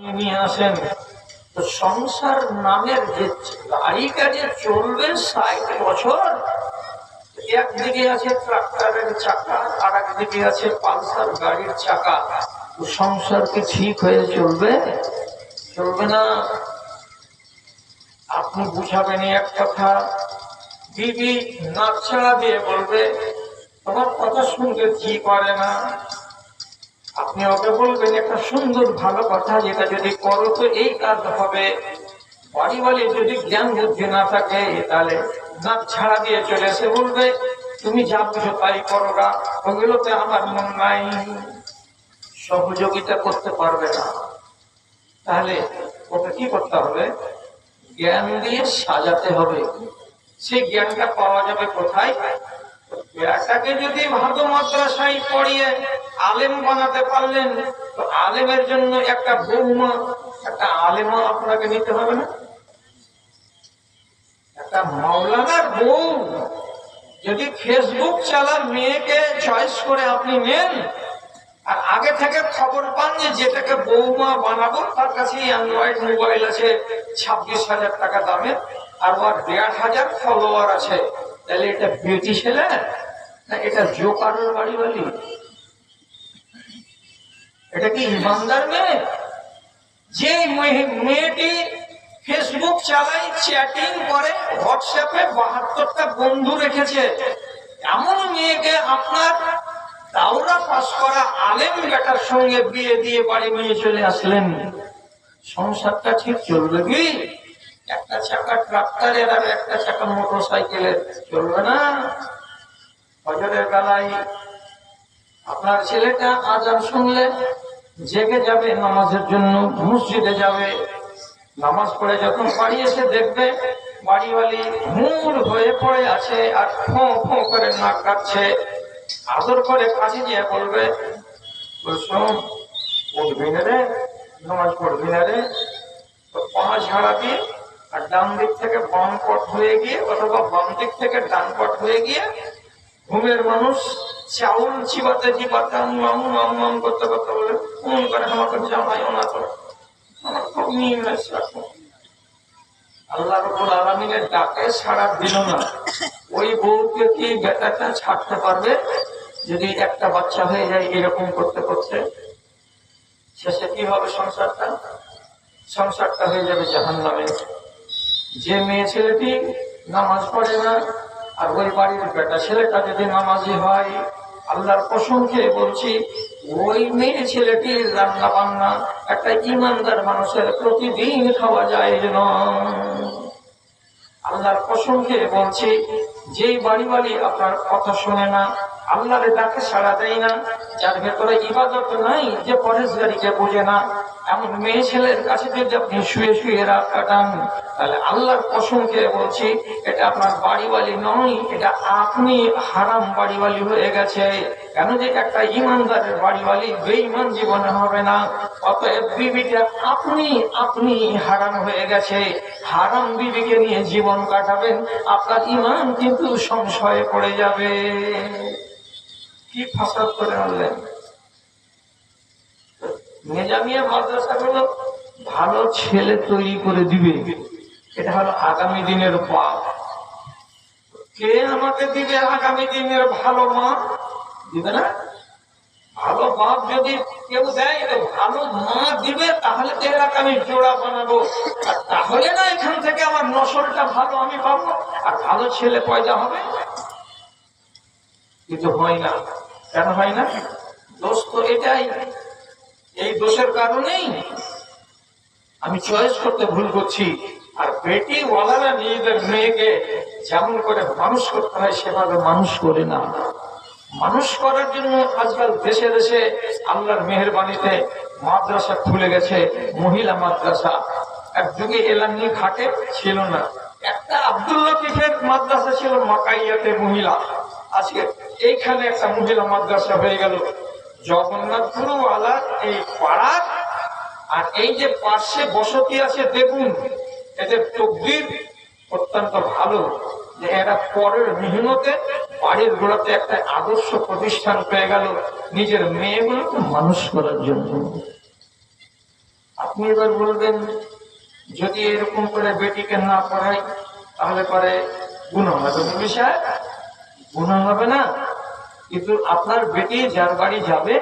আপনি নিয়ে আসেন। তো সংসার নামের যে গাড়িটা যে চলবে 60 বছর, একদিকে আছে ট্রাক্টরের চাকা, আর একদিকে আছে পালসার গাড়ির চাকা। সংসার কি ঠিক হয়ে চলবে? চলবে না। আপনি বুঝাবেন এক কথা, বিবি নাকছাড়া দিয়ে বলবে তোমার কথা শুনতে জি করে না। আপনি ওকে বলবেন একটা সুন্দর ভালো কথা, যেটা যদি করো তো এই কাজ হবে। বাড়ি বাড়ি যদি জ্ঞান বুদ্ধি না থাকে, তাহলে নাক ছাড়া দিয়ে চলে এসে বলবে তুমি যা বুঝো তাই করো না, ওগুলোতে আমার মন নাই। সহযোগিতা করতে পারবে না। তাহলে ওকে কি করতে হবে? জ্ঞান দিয়ে সাজাতে হবে। সেই জ্ঞানটা পাওয়া যাবে কোথায়? বেটাকে যদি ভালো মাদ্রাসায় পড়িয়ে আলেম বানাতে পারলেন, তো আলেমের জন্য একটা বৌমা, একটা আলেমা আপনাকে নিতে হবে না? একটা মাওলানার বউ যদি ফেসবুক চালার মেয়েকে চয়েস করে আপনি নেন, আর আগে থেকে খবর পান যে যেটাকে বৌমা বানাবো তার কাছে অ্যান্ড্রয়েড মোবাইল আছে 26,000 টাকা দামের, আর ওর 1,500 ফলোয়ার আছে, তাহলে এটা বিউটি ছেলে না এটা জোকারের বাড়ি বাড়ি? এটা কি ইমানদার মেয়ে? যে মেয়েটি ফেসবুক চালাই, চ্যাটিং করে, হোয়াটসঅ্যাপে 72টা বন্ধু রেখেছে, এমন মেয়েকে আপনার দাওরা পাস করা আলেম বেটার সঙ্গে বিয়ে দিয়ে বাড়ি নিয়ে চলে আসলেন, সংসারটা ঠিক চলবে কি? একটা চাকা ট্রাক্টরের আর একটা চাকা মোটর সাইকেলের চলবে না। ফজরের বেলায় আপনার ছেলেটা আজান শুনলে জেগে যাবে নামাজের জন্য, মসজিদে যাবে। নামাজ পড়ে যখন বাড়ি এসে দেখবে বাড়িওয়ালি হুড় হয়ে পড়ে আছে আর ফোঁ ফোঁ করে নাক কাটছে, আদর করে কাছে গিয়ে বলবে শোন, উঠবি না রে, নামাজ পড়বি না রে? তো পা ঝাড়া দিয়ে আর ডান দিক থেকে বাম পট হয়ে গিয়ে অথবা বাম দিক থেকে ডান পট হয়ে গিয়ে ঘুমের মানুষ চাউল চিবাতে চিবাতে মাম করতে করতে বলে ফোন করে আমাকে জামাইও না তো, আমার খুব নিয়ে রাখো। আল্লাহ রাব্বুল আলামিনের ডাকে সাড়া দিল না। ওই বউকে কি বেটাটা ছাড়তে পারবে? যদি একটা বাচ্চা হয়ে যায় এরকম করতে করতে, শেষে কি হবে? সংসারটা হয়ে যাবে জাহান্নামে। যে মেয়ে ছেলেটি নামাজ পড়ে না আর ওই বাড়ির বেটা ছেলেটা যদি নামাজি হয়, আল্লাহর কসম খেয়ে বলছি ওই মেয়ে ছেলেটির রান্না বান্না একটা ইমানদার মানুষের প্রতিদিন খাওয়া যায় না। আল্লাহর কসম খেয়ে বলছি, যেই বাড়ি আপনার কথা শোনে না, আল্লাহর ডাকে সাড়া দেয় না, যার ভেতরে ইবাদত নাই, যে পরেশগারিকে বোঝে না, এমন মেয়ে ছেলের কাছে যদি আপনি শুয়ে শুয়ে রাত কাটান, তাহলে আল্লাহর কসম খেয়ে বলছি এটা আপনার বাড়িওয়ালি নয়, এটা আপনি হারাম বাড়িওয়ালি হয়ে গেছে। কেন যে একটা ইমানদারের বাড়িওয়ালি বেঈমান জীবনে হবে না। অতএব বিবিটা আপনি হারাম হয়ে গেছে। হারাম বিবিকে নিয়ে জীবন কাটাবেন, আপনার ঈমান কিন্তু সংশয়ে পড়ে যাবে। কি ফাসাদ করে আনলেন! নিজামিয়া মাদ্রাসাগুলো ভালো ছেলে তৈরি করে দিবে, এটা হলো আগামী দিনের বাপ। কে আমাকে দিবে আগামী দিনের ভালো মা? দিবে না। ভালো বাপ যদি কেউ দেয়, ভালো মা দিবে, তাহলে তো আমি জোড়া বানাবো, আর তাহলে না এখান থেকে আমার নসলটা ভালো আমি পাবো আর ভালো ছেলে পয়দা হবে। কিন্তু হয় না। কেন হয় না? দোষ তো এটাই। এই দোষের কারণেই আমি চয়েস করতে ভুল করছি। আর বেটি ওয়ালারা নিজেদের মেয়েকে যেমন করে মানুষ করতে হয় সেভাবে মানুষ করে না। মানুষ করার জন্য আজকাল দেশে দেশে আল্লাহর মেহেরবানিতে মাদ্রাসা খুলে গেছে, মহিলা মাদ্রাসা। এক যুগে এলানি ঘাটে ছিল না, একটা আব্দুল লতিফের মাদ্রাসা ছিল মাকাইয়াতে মহিলা, আজকে এইখানে একটা মহিলা মাদ্রাসা হয়ে গেল। জগন্নাথপুরওয়ালা এই পাড়ার আর এই যে পাশে বসতি আছে দেখুন, এদের তকদির অত্যন্ত ভালো যে এরা পরের মেহনতে বাড়ির গোড়াতে একটা আদর্শ প্রতিষ্ঠান পেয়ে গেল নিজের মেয়েগুলোকে মানুষ করার জন্য। আপনি এবার বলবেন যদি এরকম করে বেটিকে না পড়াই তাহলে পরে গুনাহ হবে, বিষয় গুনাহ হবে না। কিন্তু আপনার বেটি যার বাড়ি যাবে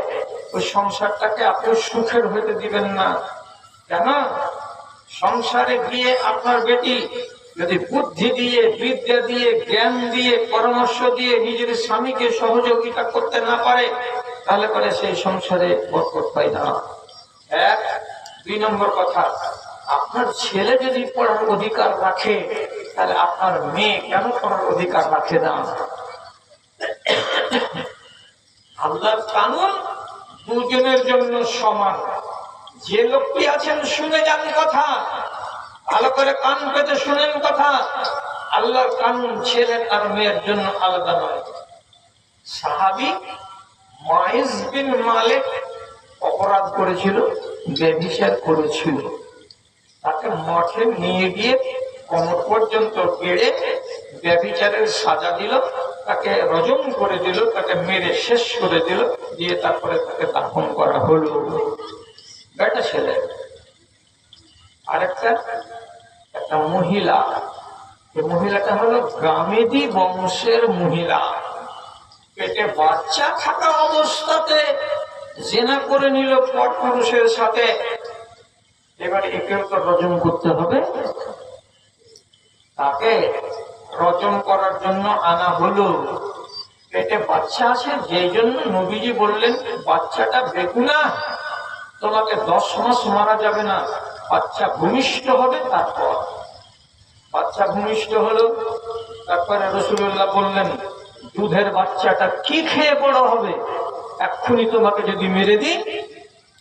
ওই সংসারটাকে আপনি সুখের হতে দিবেন না। কেন? সংসারে গিয়ে আপনার বেটি যদি বুদ্ধি দিয়ে, বিদ্যা দিয়ে, জ্ঞান দিয়ে, পরামর্শ দিয়ে নিজের স্বামীকে সহযোগিতা করতে না পারে তাহলে পরে সেই সংসারে বরকত পায় না। এক। 2 নম্বর কথা, আপনার ছেলে যদি পড়ার অধিকার রাখে তাহলে আপনার মেয়ে কেন পড়ার অধিকার রাখে না? আল্লাহর কানুন দুজনের জন্য সমান। যে লোকটি আছেন শুনে যান কথা, ভালো করে কান পেতে শুনেন কথা। আল্লাহর কানুন ছেলে আর মেয়ের জন্য আলাদা নয়। সাহাবী মুআইজ বিন মালিক অপরাধ করেছিল, ব্যভিচার করেছিল। তাকে মঠে নিয়ে গিয়ে কোমর পর্যন্ত গেড়ে ব্যভিচারের সাজা দিল, তাকে রজম করে দিল, তাকে মেরে শেষ করে দিল, দিয়ে তারপরে তাকে দাফন করা হলো। বেটা ছেলে। আরেকটা একটা মহিলা, এই মহিলাটা হলো গামেদি বংশের মহিলা, পেটে বাচ্চা থাকা অবস্থাতে জিনা করে নিল পরপুরুষের সাথে। এবার একেও তো রজম করতে হবে, তাকে রজম করার জন্য আনা হলো। পেটে বাচ্চা আছে, যেই জন্য নবীজি বললেন বাচ্চাটা বেগুনা, তোমাকে 10 মাস মারা যাবে না, বাচ্চা ভূমিষ্ঠ হবে। তারপর বাচ্চা ভূমিষ্ঠ হলো, তারপরে রাসূলুল্লাহ বললেন দুধের বাচ্চাটা কি খেয়ে বড় হবে? এক্ষুনি তোমাকে যদি মেরে দিই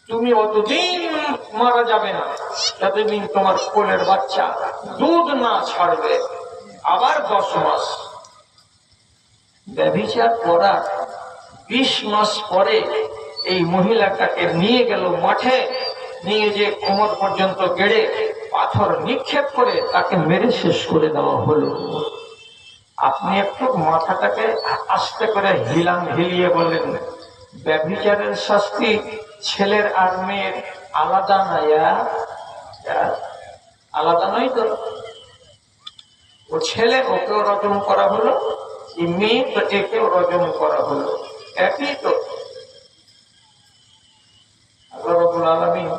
তুমি অতদিন মারা যাবে না যতদিন তোমার কোলের বাচ্চা দুধ না ছাড়বে। আবার 10 মাস। ব্যভিচার করার 20 মাস পরে এই মহিলাটাকে নিয়ে গেল মাঠে, নিয়ে যে কোমর পর্যন্ত গেড়ে পাথর নিক্ষেপ করে তাকে মেরে শেষ করে দেওয়া হলো। আপনি একটু মাথাটাকে আস্তে করে হিলিয়ে বললেন ব্যভিচারের শাস্তি ছেলের আর মেয়ের আলাদা নয়? আলাদা নয় তো? ও ছেলে, ওকেও রজম করা হলো, এই মেয়ে তো একেও রজম করা হলো, একই তো। আল্লাহ রাব্বুল আলামিন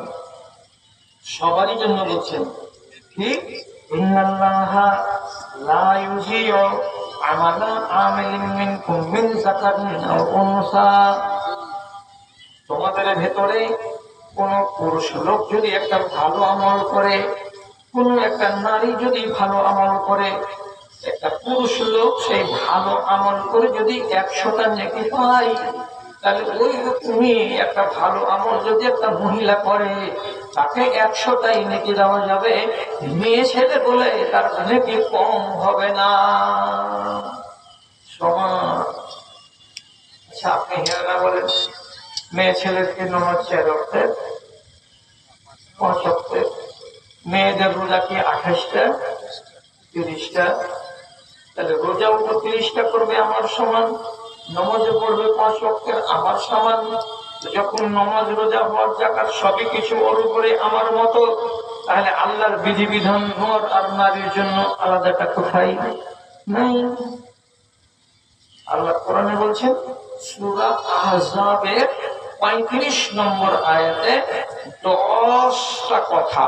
সবারই জন্য বলছেন ঠিক, ইন্নাল্লাহা লা ইউযিউ আমালা আমিলিন মিনকুম মিন যাকারিন আও উনসা। তোমাদের ভেতরে কোন পুরুষ লোক যদি একটা ভালো আমল করে, কোন একটা নারী যদি ভালো আমল করে, একটা পুরুষ লোক সেই ভালো আমল করে যদি 100টা নেকি পায়, তাহলে ওই তুমি একটা ভালো আমল যদি একটা মহিলা করে তাকে 100টাই নেকি দেওয়া যাবে। মেয়ে ছেলে বলে তার নেকি কম হবে না, সমান। আচ্ছা, আপনি হেরা বলেন মেয়ে ছেলেকে নামাজ 4 ওয়াক্তের, 5 ওয়াক্তের। মেয়েদের রোজা কি 28টা, 30টা? তাহলে রোজাও তো 30টা করবে আমার সমান, নামাজও পড়বে 5 ওয়াক্তের আমার সমান। যখন নামাজ, রোজা, হজ, যাকাত সবই কিছু ওর উপরে আমার মতো, তাহলে আল্লাহর বিধিবিধান নর আর নারীর জন্য আলাদাটা কোথায় নাই? আল্লাহ কোরআনে বলছেন সূরা আহজাবের 35 নম্বর আয়াতে 10টা কথা।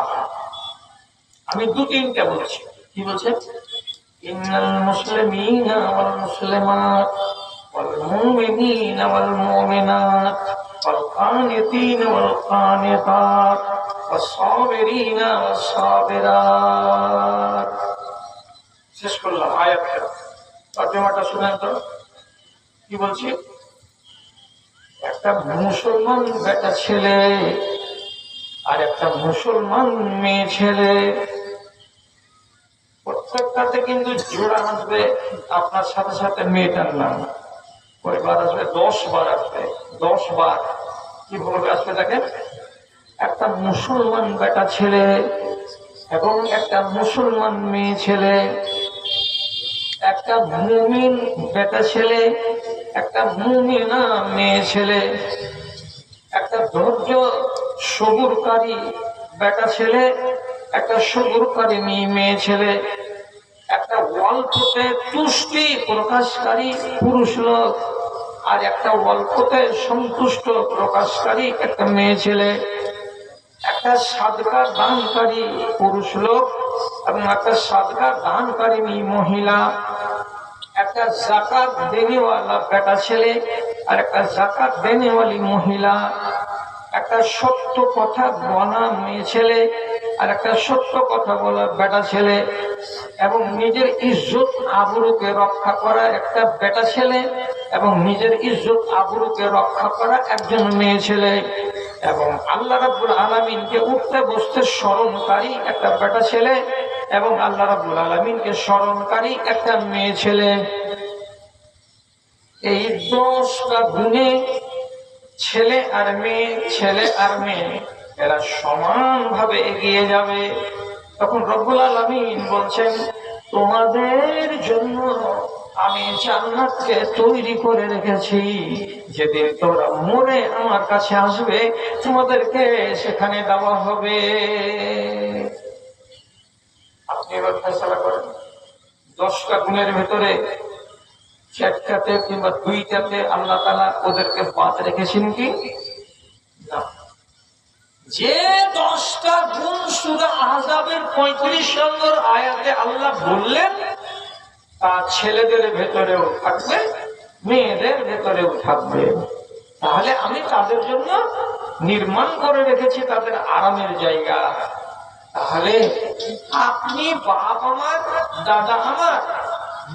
আমি 2-3টা বলছি। কি বলছে? ইন্নাল মুসলিমিনা ওয়াল মুসলিমাত ওয়াল মুমিনিনা ওয়াল মুমিনাত ওয়াল কানিতিনা ওয়াল কানিতাত ওয়াস সাবিরিনা ওয়াস সাবিরাত। শেষ করলাম আয়াতটা। তর্জমাটা শুনেন তো কি বলছি। একটা মুসলমান বেটা ছেলে আর একটা মুসলমান মেয়ে ছেলে, প্রত্যেকটাতে কিন্তু জোড়া আসবে আপনার সাথে সাথে মেয়েটার নাম। কয়বার আসবে? 10 বার আসবে। 10 বার কিভাবে আসবে দেখেন। একটা মুসলমান বেটা ছেলে এবং একটা মুসলমান মেয়ে ছেলে, একটা মুমিন বেটা ছেলে, একটা মুমিনা মেয়ে ছেলে, একটা ধৈর্য সবুরকারী বেটা ছেলে, একটা সুদূরকারী মেয়ে ছেলে, একটা অল্পতে তুষ্টি প্রকাশকারী পুরুষ লোক, আর একটা অল্পতে সন্তুষ্ট প্রকাশকারী একটা মেয়ে ছেলে, একটা সাদকা দানকারী পুরুষ লোক এবং একটা সাদকা দানকারী মহিলা, একটা জাকাত দেনেওয়ালা বেটা ছেলে আর একটা জাকাত দেনেওয়ালি মহিলা, একটা সত্য কথা বলা মেয়ে ছেলে আর একটা সত্য কথা বলা বেটা ছেলে, এবং নিজের ইজ্জত আবরুকে রক্ষা করা একটা বেটা ছেলে এবং নিজের ইজ্জত আবরুকে রক্ষা করা একজন মেয়ে ছেলে, এবং আল্লাহ রাব্বুল আলামিনকে উঠতে বসতে স্মরণকারী একটা বেটা ছেলে এবং আল্লাহ রাব্বুল আলামিনকে স্মরণকারী একটা মেয়ে ছেলে। এই 10টা গুণে ছেলে আর মেয়ে এরা সমানভাবে এগিয়ে যাবে। তখন রব্বুল আলামিন বলছেন, তোমাদের জন্য আমি জান্নাতকে তৈরি করে রেখেছি, যেদিন তোমরা মরে আমার কাছে আসবে তোমাদেরকে সেখানে দেওয়া হবে। আপনি এবার ফয়সালা করেন, 10টা গুণের ভেতরে 4টাতে কিংবা 2টাতে আল্লাহ তাআলা ওদেরকে বাদ রেখেছেন কি না? যে 10টা গুণ সূরা আহজাবের 35 নম্বর আয়াতে আল্লাহ বললেন, তা ছেলেদের ভেতরেও থাকবে, মেয়েদের ভেতরেও থাকবে। তাহলে আমি তাদের জন্য নির্মাণ করে রেখেছি তাদের আরামের জায়গা। তাহলে আপনি বাপ আমার, দাদা আমার,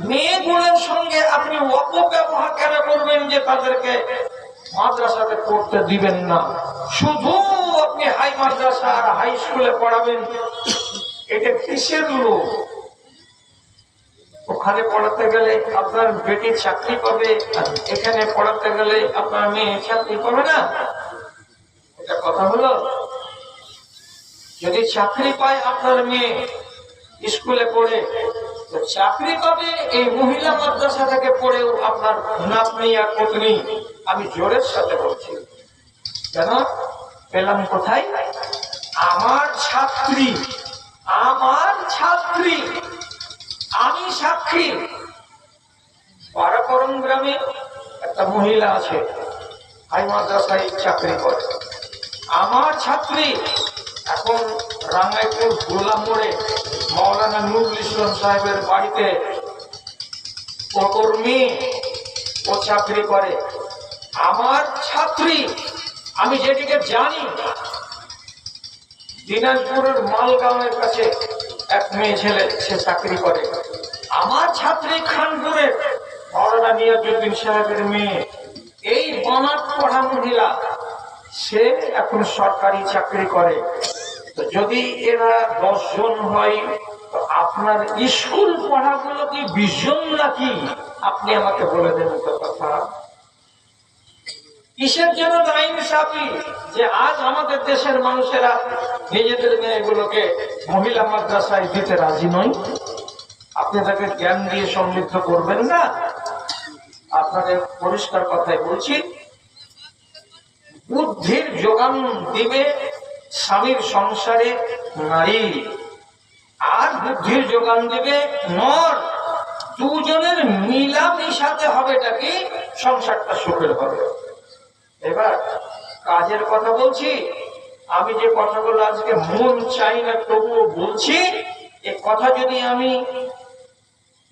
মেয়েগুলোর সঙ্গে আপনি অপব্যবহার কেন করবেন যে তাদেরকে মাদ্রাসাতে পড়তে দিবেন না? শুধু আপনি হাই মাদ্রাসা আর হাই স্কুলে পড়াবেন, এটা কিসের লোক? ওখানে পড়াতে গেলে আপনার বেটি চাকরি পাবে, আর এখানে পড়াতে গেলে আপনার মেয়ে চাকরি পাবে না। এটা কথা হলো? যদি চাকরি পায় আপনার মেয়ে স্কুলে পড়ে, তো চাকরি পাবে এই মহিলা মাদ্রাসা থেকে পড়েও আপনার নাতনি আর পত্নী। আমি জোরের সাথে বলছি, কেন পেলাম কোথায়? আমার ছাত্রী, আমি সাক্ষী। পারাকরম গ্রামে একটা মহিলা আছে, হাই মাদ্রাসায় চাকরি করে, আমার ছাত্রী। এখন রাঙ্গাইপুর গোলা মোড়ে মাওলানা নুরুল ইসলাম সাহেবের বাড়িতে কর্মী, ও চাকরি করে। আমার ছাত্রী, আমি যেটিকে জানি, দিনাজপুরের মালগাঁওয়ের কাছে এক মেয়ে ছেলে, সে চাকরি করে। আমার ছাত্রী খানপুরের মাওলানা নিয়াজউদ্দিন সাহেবের মেয়ে, এই বনাত পড়া মহিলা, সে এখন সরকারি চাকরি করে। তো যদি এরা 10 জন হয়, তো আপনার স্কুল পড়াগুলো কি 20 জন নাকি? আপনি আমাকে বলে দেন তো কথা। কিসের জন্য নাইনসাফি যে আজ আমাদের দেশের মানুষেরা নিজেদের মেয়েগুলোকে মহিলা মাদ্রাসায় দিতে রাজি নয়? আপনি তাকে জ্ঞান দিয়ে সমৃদ্ধ করবেন না? আপনাদের পরিষ্কার কথাই বলছি, বুদ্ধির যোগান দিবে স্বামীর সংসারে নারী, আর বুদ্ধির যোগান দিবে নর। দুজনের মিলামিশাতে হবেটা কি সংসারটা সুখের হবে। এবার কাজের কথা বলছি, আমি যে কথাগুলো আজকে মন চাই না তবুও বলছি, এই কথা যদি আমি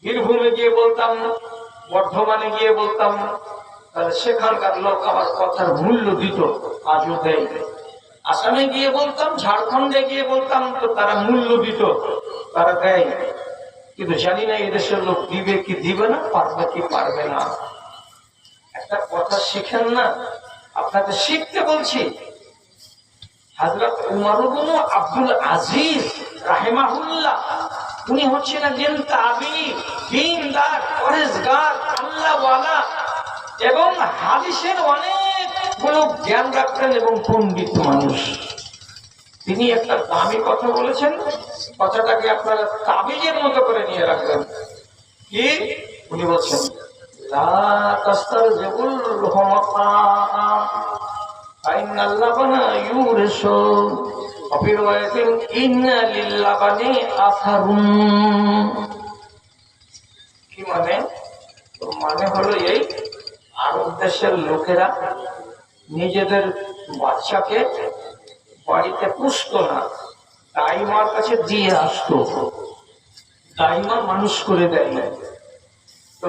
বীরভূমে গিয়ে বলতাম, বর্ধমানে গিয়ে বলতাম, তাহলে সেখানকার লোক আমার কথার মূল্য দিত, আজও দেয়। আসামে গিয়ে বলতাম, ঝাড়খণ্ডে গিয়ে বলতাম, তো তারা মূল্য দিত, তারা দেয়। কিন্তু জানি না এদেশের লোক দিবে কি দিবে না, পারবে কি পারবে না। একটা কথা শিখেন না, আপনাকে শিখতে বলছি। হযরত উমর ইবনে আব্দুল আজিজ রাহিমাহুল্লাহ, উনি হচ্ছেন একজন তাবী, দ্বীনদার, পরেজগার, আল্লাহওয়ালা এবং হাদিসের অনেকগুলো জ্ঞান রাখতেন এবং পণ্ডিত মানুষ। তিনি একটা দামি কথা বলেছেন, কথাটাকে আপনারা তাবিজের মতো করে নিয়ে রাখবেন। কি উনি বলছেন? লা তাস্তারজিউল হুমাতা ফাইনাল লাবানা ইউরিসু কি মানে? মানে হলো এই, আরব দেশের লোকেরা নিজেদের বাচ্চাকে বাড়িতে পুষতো না, দাইমার কাছে দিয়ে আসতো, দাইমা মানুষ করে দেয়। তো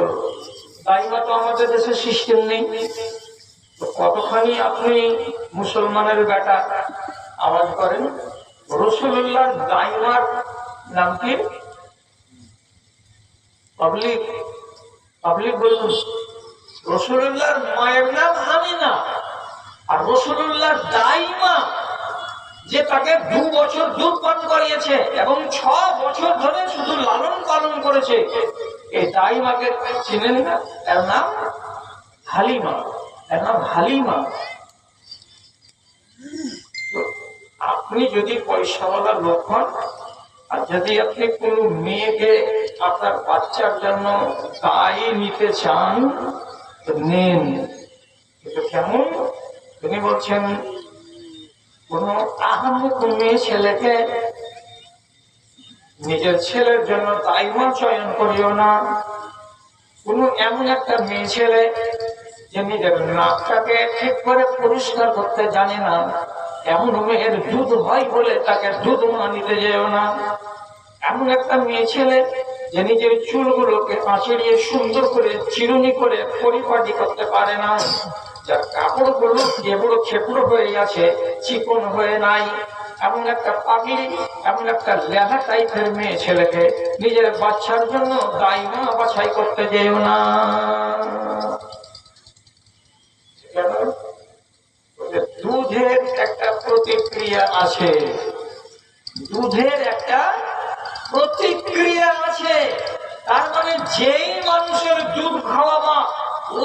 দাইমা তো আমাদের দেশে সিস্টেম নেই। তো কতখানি আপনি মুসলমানের বেটা আওয়াজ করেন, রাসূলুল্লাহ দাইমার নাম কি? পাবলিক পাবলিক বলুন। রাসূলুল্লাহর মায়ের নাম আমিনা, আর রাসূলুল্লাহ দাইমা যে তাকে 2 বছর দুধ পান করিয়েছে এবং 6 বছর ধরে শুধু লালন পালন করেছে, এই দাইমাকে চিনেন না? এর নাম হালিমা, এর নাম হালিমা। আপনি যদি পয়সাওয়ালা লোক হন, আর যদি আপনি কোন মেয়েকে আপনার বাচ্চার জন্য দায়ী নিতে চান তো নেন, কিন্তু কেমন? তিনি বলছেন কোন আহাম্মক মেয়ে ছেলেকে নিজের ছেলের জন্য দাইমা চয়ন করিও না। কোন এমন একটা মেয়ে ছেলে যে নিজের নাকটাকে ঠিক করে পরিষ্কার করতে জানে না, এমন মেয়ের দুধ হয় বলে তাকে দুধ মা নিতে যেও না। এমন একটা মেয়ে ছেলে যে নিজের চুলগুলোকে আঁচড়িয়ে সুন্দর করে চিরুনি করে পরিপাটি করতে পারে না, যার কাপড়গুলো এবড়ো খেপড়ো হয়ে আছে, চিকন হয়ে নাই, এমন একটা পাগলি, এমন একটা লেখা টাইপের মেয়ে ছেলেকে নিজের বাচ্চার জন্য দাইমা বাছাই করতে যেও না। দুধের একটা প্রতিক্রিয়া আছে, দুধের একটা প্রতিক্রিয়া আছে। তার মানে যেই মানুষের দুধ খাওয়াবা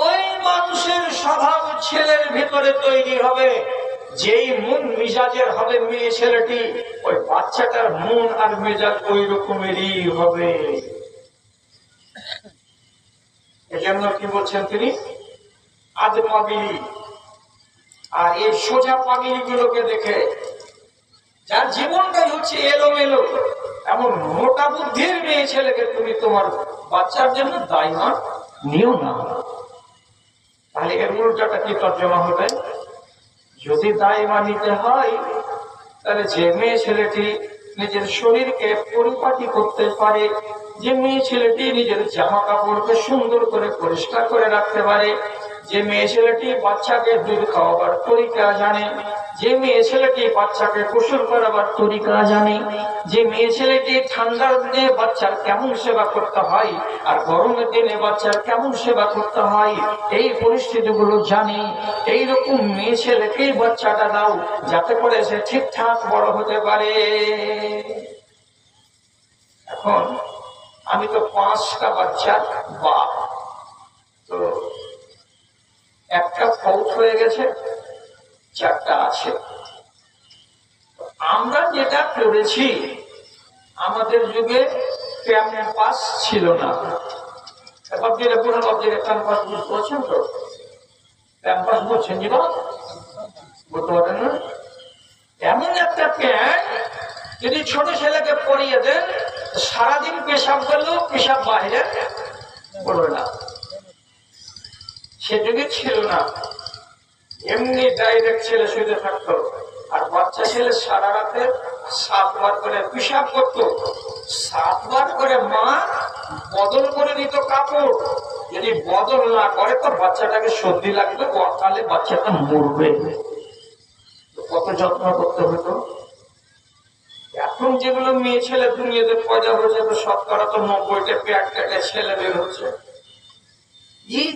ওই মানুষের স্বভাব ছেলের ভিতরে তৈরি হবে। যেই মন মিজাজের হবে মেয়ে ছেলেটি, ওই বাচ্চাটার মন আর মেজাজ ওই রকমেরই হবে। এজন্য কি বলছেন তিনি? আদ পাগলি। আর এই সোজা পাগলি গুলোকে দেখে, যার জীবনটাই হচ্ছে এলোমেলো, এমন মোটা বুদ্ধির মেয়ে ছেলেকে তুমি তোমার বাচ্চার জন্য দাইমা নিও না। তাহলে এর উল্টাটা কি তর্জমা হবে? যদি দাইমা নিতে হয় তাহলে যে মেয়ে ছেলেটি নিজের শরীরকে পরিপাটি করতে পারে, যে মেয়ে ছেলেটি নিজের জামা কাপড়কে সুন্দর করে পরিষ্কার করে রাখতে পারে, যে মেয়ে ছেলেটি বাচ্চাকে দুধ খাওয়াবার তরিকা জানে, যে মেয়ে ছেলেটি বাচ্চাকে গোসল করাবার তরিকা জানে, যে মেয়ে ছেলেটি ঠান্ডার দিনে বাচ্চার কেমন সেবা করতে হয় আর গরমের দিনে বাচ্চার কেমন সেবা করতে হয়, এই পরিস্থিতিগুলো জানে, এইরকম মেয়ে ছেলেকেই বাচ্চাটা দাও, যাতে করে সে ঠিকঠাক বড় হতে পারে। এখন আমি তো 5টা বাচ্চার বাপ, তো একটা ফৌত হয়ে গেছে, 4টা আছে। আমরা যেটা করেছি, আমাদের যুগে প্যাম্পাস ছিল না। বাপজিরা পুরো বাপজিরা প্যাম্পাস বুঝতে পারছেন তো? প্যাম্পাস বুঝছেন জি বাপ? বলতে পারেন না? এমন একটা প্যান্ট যদি ছোট ছেলেকে পরিয়ে দেন, সারাদিন পেশাব করলেও পেশাব বাইরে পড়বে না। সে যুগে ছিল না, এমনি ডাইরেক্ট ছেলে শুতে থাকতো, আর বাচ্চা ছেলে সারা রাতে 7 বার করে পেশাব করতো, 7 বার করে মা বদল করে দিত কাপড়। যদি বদল না করে তো বাচ্চাটাকে সর্দি লাগবে, অকালে বাচ্চাটা মরবে। কত যত্ন করতে হতো। এখন যেগুলো মেয়ে ছেলে দুনিয়াতে পয়দা হয়েছে, তো শতকরা তো 90টা পেট কেটে ছেলে বের হচ্ছে।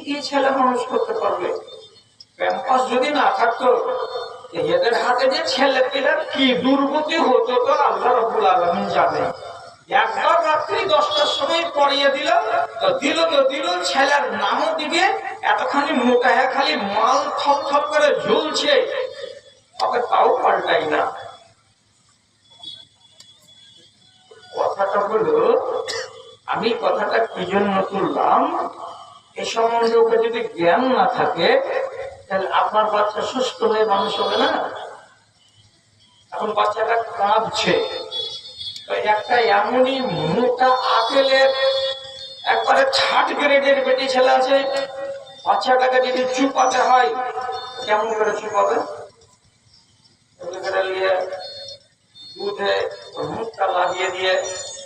কি ছেলে মানুষ করতে পারবে? প্যাম্পাস যদি না থাকতো, এদের হাতে যে ছেলে পেলের কি দুর্গতি হতো তো আল্লাহ রাব্বুল আলামিন জানে। একবার রাত্রি 10টার সময় পড়িয়ে দিলাম, তো দিল ছেলের নামও দিবে, এতখানি মোটা খালি মাল থপ থপ করে ঝুলছে, তবে তাও পাল্টাই না। কথাটা হলো, আমি কথাটা কি জন্য তুললাম, এ সম্বন্ধে ওকে যদি জ্ঞান না থাকে তাহলে আপনার বাচ্চা সুস্থ হয়ে মানুষ হবে না। তখন বাচ্চাটা কাঁদছে। তো একটা এমনই মোটা আপেলের একবারে থার্ড গ্রেডের বেটি ছেলে আছে, বাচ্চাটাকে যদি চুপাতে হয় কেমন করে চুপাবে? দুধে মুখটা লাগিয়ে দিয়ে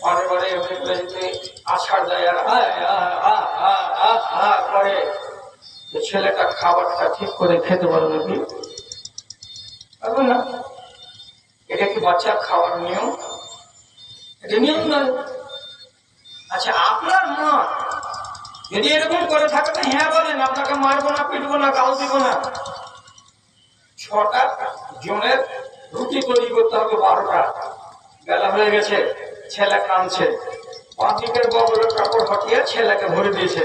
বারে বারে আছাড় দেয় আর করে। ছেলেটা খাবারটা ঠিক করে খেতে পারবে কি? পারবে না। এটা কি বাচ্চার খাওয়ার নিয়ম? এটা নিয়ম নয়। আচ্ছা, আপনার মা যদি এরকম করে থাকেন, হ্যাঁ বলেন, আপনাকে মারবো না, পিটবো না, গাল দিব না। 6টা জনের রুটি তৈরি করতে হবে, 12টা বেলা হয়ে গেছে, ছেলে কাঁদছে, পাঁচিকের বগলের কাপড় হটিয়ে ছেলেকে ভরে দিয়েছে,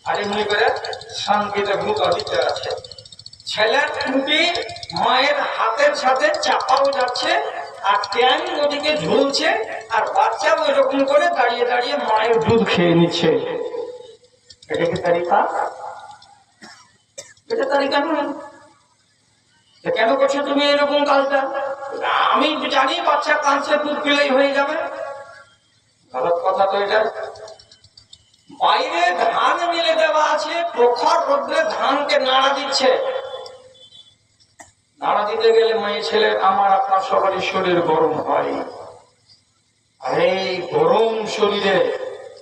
আর এমনি করে শান্তিতে ভূতা দিতে আছে। ছেলের টুটি মায়ের হাতের সাথে চাপাও যাচ্ছে, আর ট্যাং ওদিকে ঝুলছে, আর বাচ্চা ওই রকম করে দাঁড়িয়ে দাঁড়িয়ে মায়ের দুধ খেয়ে নিচ্ছে। এটা কি তারিকা? এটা তারিকা নয়। কেন করছো তুমি এরকম কাজটা? আমি জানি বাচ্চা কাঁদছে, দুধ পেলেই হয়ে যাবে। গলত কথা তো এটা। বাইরে ধান মিলে দেওয়া আছে, প্রখর রোদ্রে ধানকে নাড়া দিচ্ছে। নাড়া দিতে গেলে মেয়ে ছেলে আমার আপনার সবারই শরীর গরম হয়। আর এই গরম শরীরে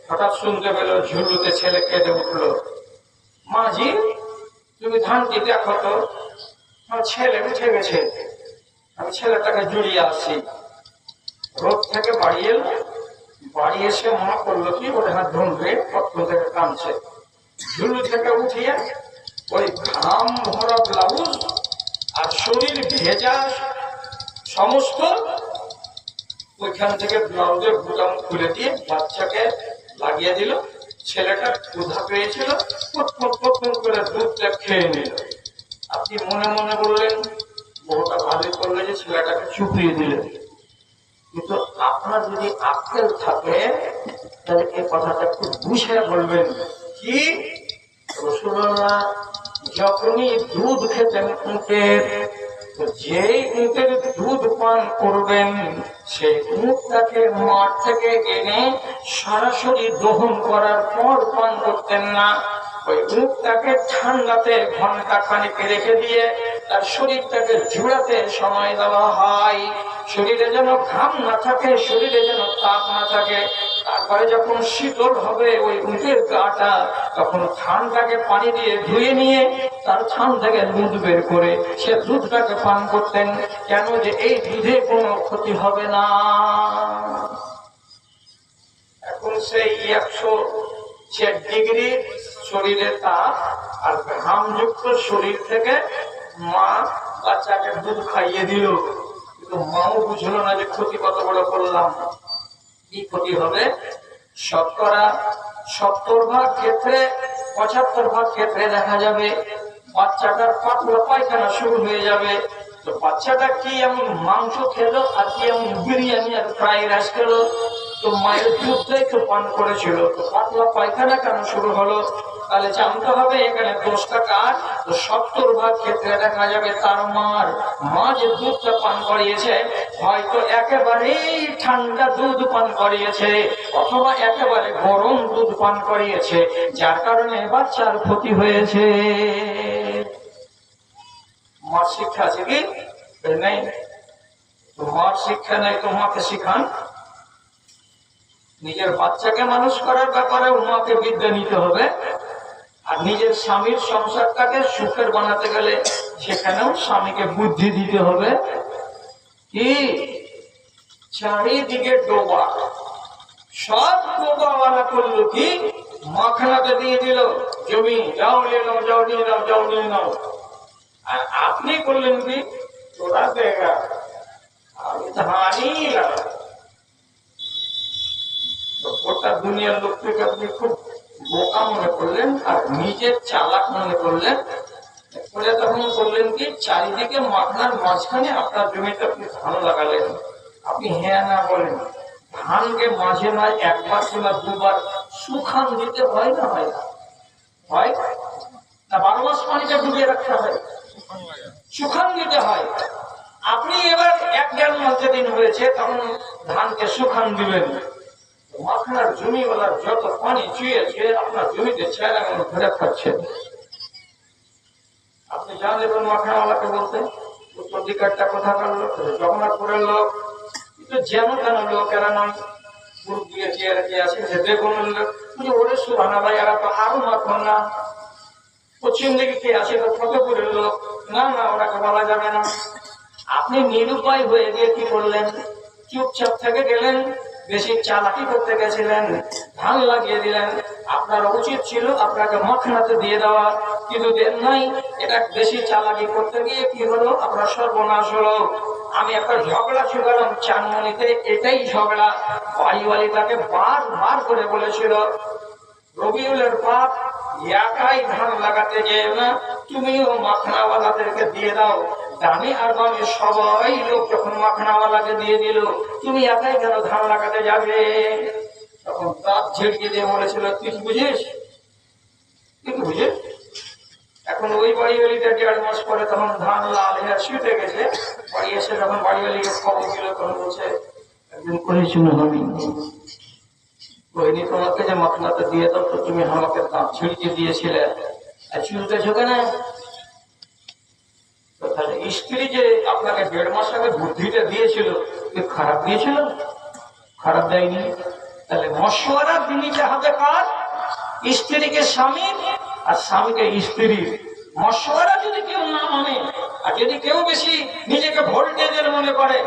হঠাৎ শুনতে পেল ঝুলুতে ছেলে কেঁদে উঠলো, মাঝি তুমি ধানটি দেখো তো, আমার ছেলে উঠে গেছে, আমি ছেলেটাকে জড়িয়ে আসছি। রোদ থেকে বাড়ি এলো, বাড়ি এসে মনে করলো কি ওর হাত ধরবে, প্রথম থেকে কাঁদছে। ঝুলু থেকে উঠিয়ে ওই ঘাম ভরা ব্লাউজ আর শরীর ভেজা সমস্ত ওইখান থেকে ব্লাউজের বুতাম খুলে দিয়ে বাচ্চাকে লাগিয়ে দিল। ছেলেটা ক্ষুধা পেয়েছিল, প্রথম করে দুধটা খেয়ে নিল। আপনি মনে মনে বললেন বহুটা ভালোই করলে যে ছেলেটাকে চুপিয়ে দিলেন, কিন্তু আপনার যদি আক্কেল থাকে তাহলে এই কথাটা একটু বুঝে বলবেন। কি রাসূলুল্লাহ যখনই দুধ খেতেন উটের, যেই উটের দুধ পান করবেন সেই উটটাকে মাঠ থেকে এনে সরাসরি দহন করার পর পান করতেন না। ওই উটটাকে ঠান্ডাতে ঘন্টা খানিক রেখে দিয়ে তার শরীরটাকে জুড়াতে সময় দেওয়া হয়, শরীরে যেন ঘাম না থাকে, শরীরে যেন তাপ না থাকে। তারপরে যখন শীতল হবে ওই উটের গাটা, তখন থানটাকে পানি দিয়ে ধুয়ে নিয়ে তার থান থেকে দুধ বের করে সে দুধটাকে পান করতেন। কেন? যে এই দুধে কোনো ক্ষতি হবে না। এখন সেই 106 ডিগ্রি শরীরে তাপ আর ঘামযুক্ত শরীর থেকে মা বাচ্চাকে দুধ খাইয়ে দিল, কিন্তু মাও বুঝলো না যে ক্ষতি কত বড় করলাম। কি ক্ষতি হবে? শতকরা 70 ক্ষেত্রে 75 ক্ষেত্রে দেখা যাবে বাচ্চাটার পাতলা পায়খানা শুরু হয়ে যাবে। তো বাচ্চাটা কি এমন মাংস খেলো, আর কি এমন বিরিয়ানি আর ফ্রাইড রাইস খেলো? তো মায়ের দুধটাই তো পান করেছিল, তো পাতলা পায়খানা কেন শুরু হলো? তাহলে জানতে হবে এখানে দোষটা কার। তো 70 ক্ষেত্রে দেখা যাবে তার মা যে দুধটা পান করিয়েছে হয়তো একেবারেই ঠান্ডা দুধ পান করিয়েছে, অথবা একেবারে গরম দুধ পান করিয়েছে, যার কারণে বাচ্চার ক্ষতি হয়েছে। মার শিক্ষা আছে কি নেই? তো মার শিক্ষা নেই তো মাকে শিখান। নিজের বাচ্চাকে মানুষ করার ব্যাপারে মাকে বিদ্যা নিতে হবে, আর নিজের স্বামীর সংসারটাকে সুখের বানাতে গেলে সেখানেও স্বামীকে বুদ্ধি দিতে হবে। কি চারিদিকে ডোবা, সব ডোবাওয়ালা করলো কি মাখনাতে দিয়ে দিল জমি, যাও নিয়ে নাও, যাও নিয়ে নাও, যাও নিয়ে নাও। আর আপনি করলেন কি তোরা দেখা আমি ধানই লাগাবো। গোটা দুনিয়ার লোক থেকে আপনি খুব বোকা মনে করলেন আর নিজের চালাক মনে করলেন, করে তখন করলেন কি চারিদিকে মাখনার মাঝখানে আপনার জমিতে আপনি ধান লাগালেন। আপনি হ্যাঁ না বলেন, ধানকে মাঝে মাঝে একবার কিংবা দুবার শুকান দিতে হয় না? হয় না? হয় না? 12 মাস পানিটা ডুবিয়ে রাখতে হয়, শুকান দিতে হয়। আপনি এবার 1-1.5 মাস যেদিন হয়েছে তখন ধানকে শুকান দিবেন, মাখনার জমিওয়ালার যত পানি চুয়েছে আপনার জমিতে ছেড়া ঘুরে খাচ্ছে। আপনি জানলেন মাখনাওয়ালাকে বলতে উত্তরাধিকারটা কোথাকার লোক, জগন্নাথপুরের লোক, কিন্তু যেন তেন লোক, এরা নয়। গ্রুপ দিয়ে কে আছে যে বেগুনের লোক, ওরে সুহানা ভাই এরা তো আরো মাখন না। পশ্চিম দিকে কে আছে তো ফতেপুরের লোক, না না ওরাকে বলা যাবে না। আপনি নিরুপায় হয়ে গিয়ে কি করলেন? চুপচাপ থেকে গেলেন, বেশি চালাকি করতে গেছিলেন, ধান লাগিয়ে দিলেন। আপনার উচিত ছিল আপনাকে মখনাতে দিয়ে দেওয়া, কিন্তু দেন নাই। এটা বেশি চালাকি করতে গিয়ে কি হলো? আপনার সর্বনাশ হলো। আমি একটা ঝগড়া শুনলাম চানমনিতে, এটাই ঝগড়া। বাড়িওয়ালি তাকে বার করে বলেছিল, রবিউলের বাপ একাই ধান লাগাতে যেও না, তুমিও মাখনাওয়ালাদেরকে দিয়ে দাও। দামি আর বামে সবাই লোক যখন মাখনাওয়ালাকে দিয়ে দিল, তুমি একাই কেন ধান লাগাতে যাবে? তখন দাঁত ঝেড়কে দিয়ে বলেছিল, তুই বুঝিস, তুই বুঝিস। এখন ওই বাড়িওয়ালিটা 1.5 মাস পরে তখন ধান লাল হয়ে শুতে গেছে, বাড়ি এসে যখন বাড়িওয়ালিকে খবর দিল তখন বলছে, একদিন করেছিল আমি তোমাকে যে মাখনাতে দিয়ে দাও, তো তুমি আমাকে দাঁত ছিড়কে দিয়েছিলে, আর চুলতেছো কেন? তাহলে স্ত্রী যে আপনাকে 1.5 মাস আগে বুদ্ধিটা দিয়েছিল, খারাপ দিয়েছিল? খারাপ দেয়নি। তাহলে মশওয়ারা দিতে হবে কার? স্ত্রীকে স্বামীর, আর স্বামীকে স্ত্রীর। মশওয়ারা যদি কেউ না মানে, আর যদি কেউ বেশি নিজেকে ভোল্টেজের মনে করে,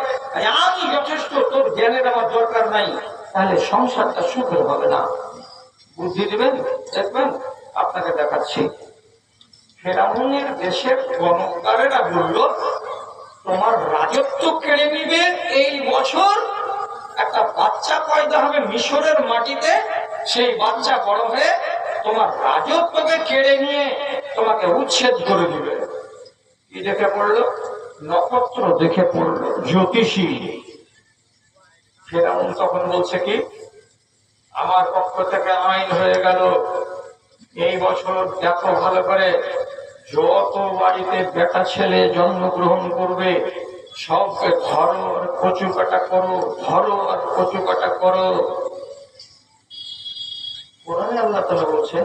আমি যথেষ্ট, তোর জ্ঞানের আমার দরকার নাই, তাহলে সংসারটা সুখের হবে না। বুদ্ধি দিবেন, দেখবেন। আপনাকে দেখাচ্ছি, ফেরাউনের দেশের গণকারেরা বলল, তোমার রাজত্ব কেড়ে নিবে এই বছর, একটা বাচ্চা পয়দা হবে মিশরের মাটিতে, সেই বাচ্চা বড় হয়ে তোমার রাজত্বকে কেড়ে নিয়ে তোমাকে উচ্ছেদ করে দিবে। কি দেখে পড়লো? নক্ষত্র দেখে পড়লো, জ্যোতিষী। ফেরাউন তখন বলছে কি, আমার পক্ষ থেকে আইন হয়ে গেল, এই বছর দেখো ভালো করে, যত বাড়িতে বেটা ছেলে জন্মগ্রহণ করবে সবকে ধরো আর কচু কাটা করো, ধরো আর কচু কাটা করো। কোরআনে আল্লাহ তাআলা বলছেন,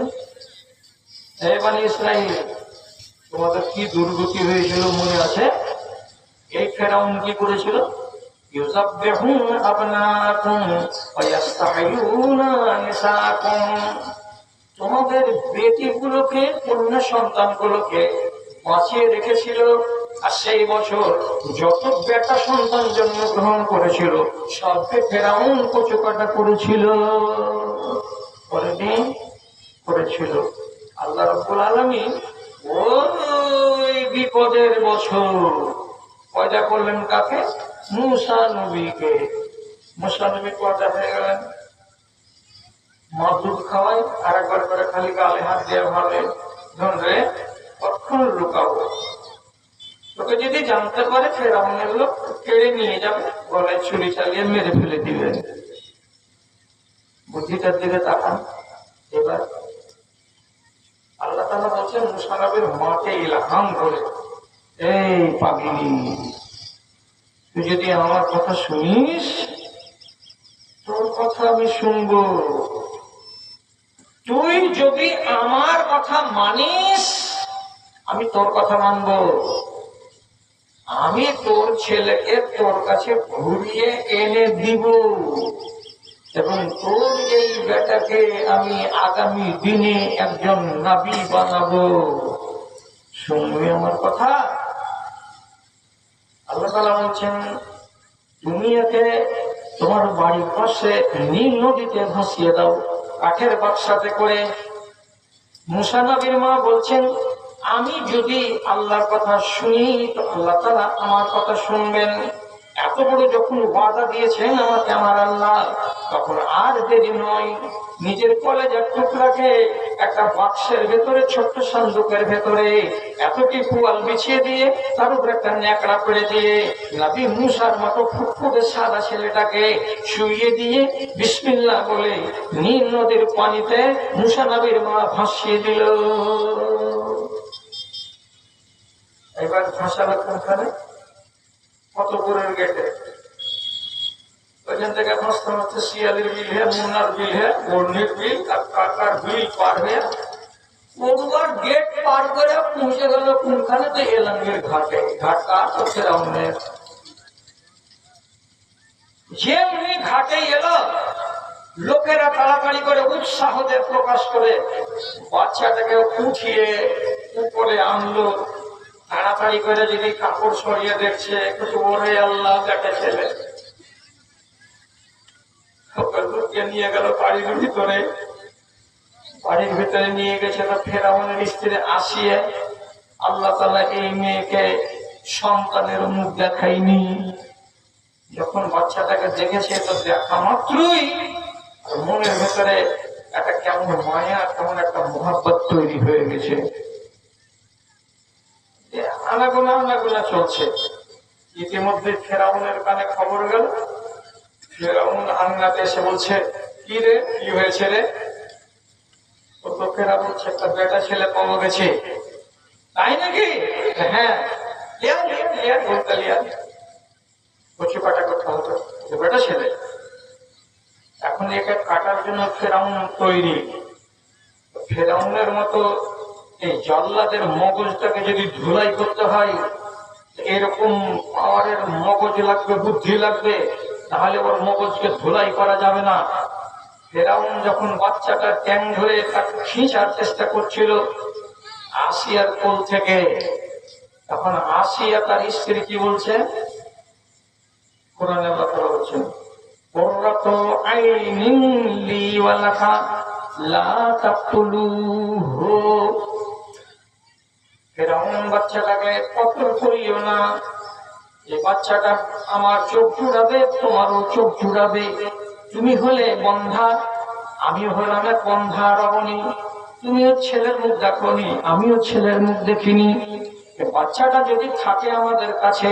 হে বনী ইসরাঈল, তোমাদের কি দুর্গতি হয়েছিল মনে আছে? এই ফেরাউন কি করেছিল? ইউযাব্বিহুনা আবনাকুম ওয়া ইস্তাহয়ুনা নিসাকুম, তোমাদের বেটিগুলোকে, কন্যা সন্তানগুলোকে বাঁচিয়ে রেখেছিল, আর সেই বছর যত বেটা সন্তান জন্মগ্রহণ করেছিল সবকে ফেরাউন কচুকাটা করেছিল। করেছিল। আল্লাহ রাব্বুল আলামিন ওই বিপদের বছর পয়দা করলেন কাকে? মূসা নবীকে। মূসা নবী পয়দা হয়ে গেলেন, মা দুধ খাওয়াই, আর একবার করে খালি গালে হাত দিয়ে ভাবে, ধরে কখন লুকাবো, তোকে যদি জানতে পারে ফেরাউনের লোক কেড়ে নিয়ে যাবে, গলায় ছুরি চালিয়ে মেরে ফেলে দিবে। বুদ্ধিটার দিকে তাকান। এবার আল্লাহ তাআলা বলছেন মূসা নবীর মাকে ইলহাম করে, এই পাগলি, তুই যদি আমার কথা শুনিস, তোর কথা আমি শুনবো। তুই যদি আমার কথা মানিস, আমি তোর কথা মানব। আমি তোর ছেলেকে তোর কাছে ঘুরিয়ে এনে দিব, এবং তোর এই বেটাকে আমি আগামী দিনে একজন নবী বানাবো। শুনবি আমার কথা? আল্লাহ তাআলা বলছেন, তুমি একে তোমার বাড়ির পাশে নীল নদীতে ভাসিয়ে দাও, কাঠের বাক্সাতে করে। মূসা নবীর মা বলছেন, আমি যদি আল্লাহর কথা শুনি তো আল্লাহ তাআলা আমার কথা শুনবেন। এত বড় যখন ওয়াদা দিয়েছেন আমাকে আমার আল্লাহ, তখন আর দেরি নয়। নিজের কলেজার টুকরাকে একটা বাক্সের ভেতরে, ছোট্ট সান্দুকের ভেতরে এতটি পুয়াল বিছিয়ে দিয়ে, তার উপর একটা ন্যাকড়া করে দিয়ে, নবী মূসার মতো ফুটফুটে সাদা ছেলেটাকে শুইয়ে দিয়ে বিসমিল্লাহ বলে নীল নদীর পানিতে মূসা নবীর মা ভাসিয়ে দিল। এবার ভাসালো কোনখানে? কতপুরের গেটে, ওইখান থেকে মস্ত মস্ত শিয়ালির বিল হয়ে, মুন্নার বিল হয়ে, বর্ণির বিল আর কাকার বিল পার হয়ে পড়ুয়ার গেট পার করে পৌঁছে গেল কোনখানে? তো এলাঙ্গের ঘাটে। ঘাটটা তো ফেরাউনের। যে উনি ঘাটে এলো, লোকেরা তাড়াতাড়ি করে উৎসাহ প্রকাশ করে বাচ্চাটাকে উঠিয়ে উপরে আনলো। তাড়াতাড়ি করে যদি কাপড় সরিয়ে দেখছে, কিছু ওরে আল্লাহ দেখে ছেলে, নিয়ে গেল বাড়ির ভিতরে। বাড়ির ভিতরে নিয়ে গেছে তো ফেরাউনের স্ত্রী আসিয়া, আল্লাহ তাআলা এই মেয়েকে সন্তানের মুখ দেখায়নি। যখন বাচ্চাটাকে দেখেছে তো দেখা মাত্রই মনের ভেতরে একটা কেমন মায়া, কেমন একটা মহব্বত তৈরি হয়ে গেছে। আনাগোনা চলছে। ইতিমধ্যে ফেরাউনের কানে খবর গেল। ফেরাউন আঙ্গাতে এসে বলছে, কি রে, কি হয়েছে রে? লোকেরা বলছে একটা বেটা ছেলে পাওয়া গেছে। তাই নাকি? হ্যাঁ, বলতে কচু কাটা করতে হতো, বেটা ছেলে। এখন একে কাটার জন্য ফেরাউন তৈরি। ফেরাউনের মতো এই জল্লাদের মগজটাকে যদি ধুলাই করতে হয়, এরকম পাওয়ারের মগজ লাগবে, বুদ্ধি লাগবে, তাহলে ওর মগজকে ধুলাই করা যাবে না। ফেরাউন যখন বাচ্চাটা ট্যাং ধরে তাকে খিঁচার চেষ্টা করছিল আসিয়ার কোল থেকে, তখন আসিয়া তার স্ত্রী কি বলছে? কোরআনে আল্লাহ তাআলা বলছেন, কুররাতু আইনিন লি ওয়া লাকা লা তাকতুলুহু। ফেরাউন বাচ্চাটাকে কতল করিও না, এই বাচ্চাটা আমার চোখ জুড়াবে, তোমারও চোখ জুড়াবে। তুমি হলে বন্ধা, আমিও হলাম এক বন্ধা রমণী। তুমিও ছেলের মুখ দেখোনি, আমিও ছেলের মুখ দেখিনি। বাচ্চাটা যদি থাকে আমাদের কাছে,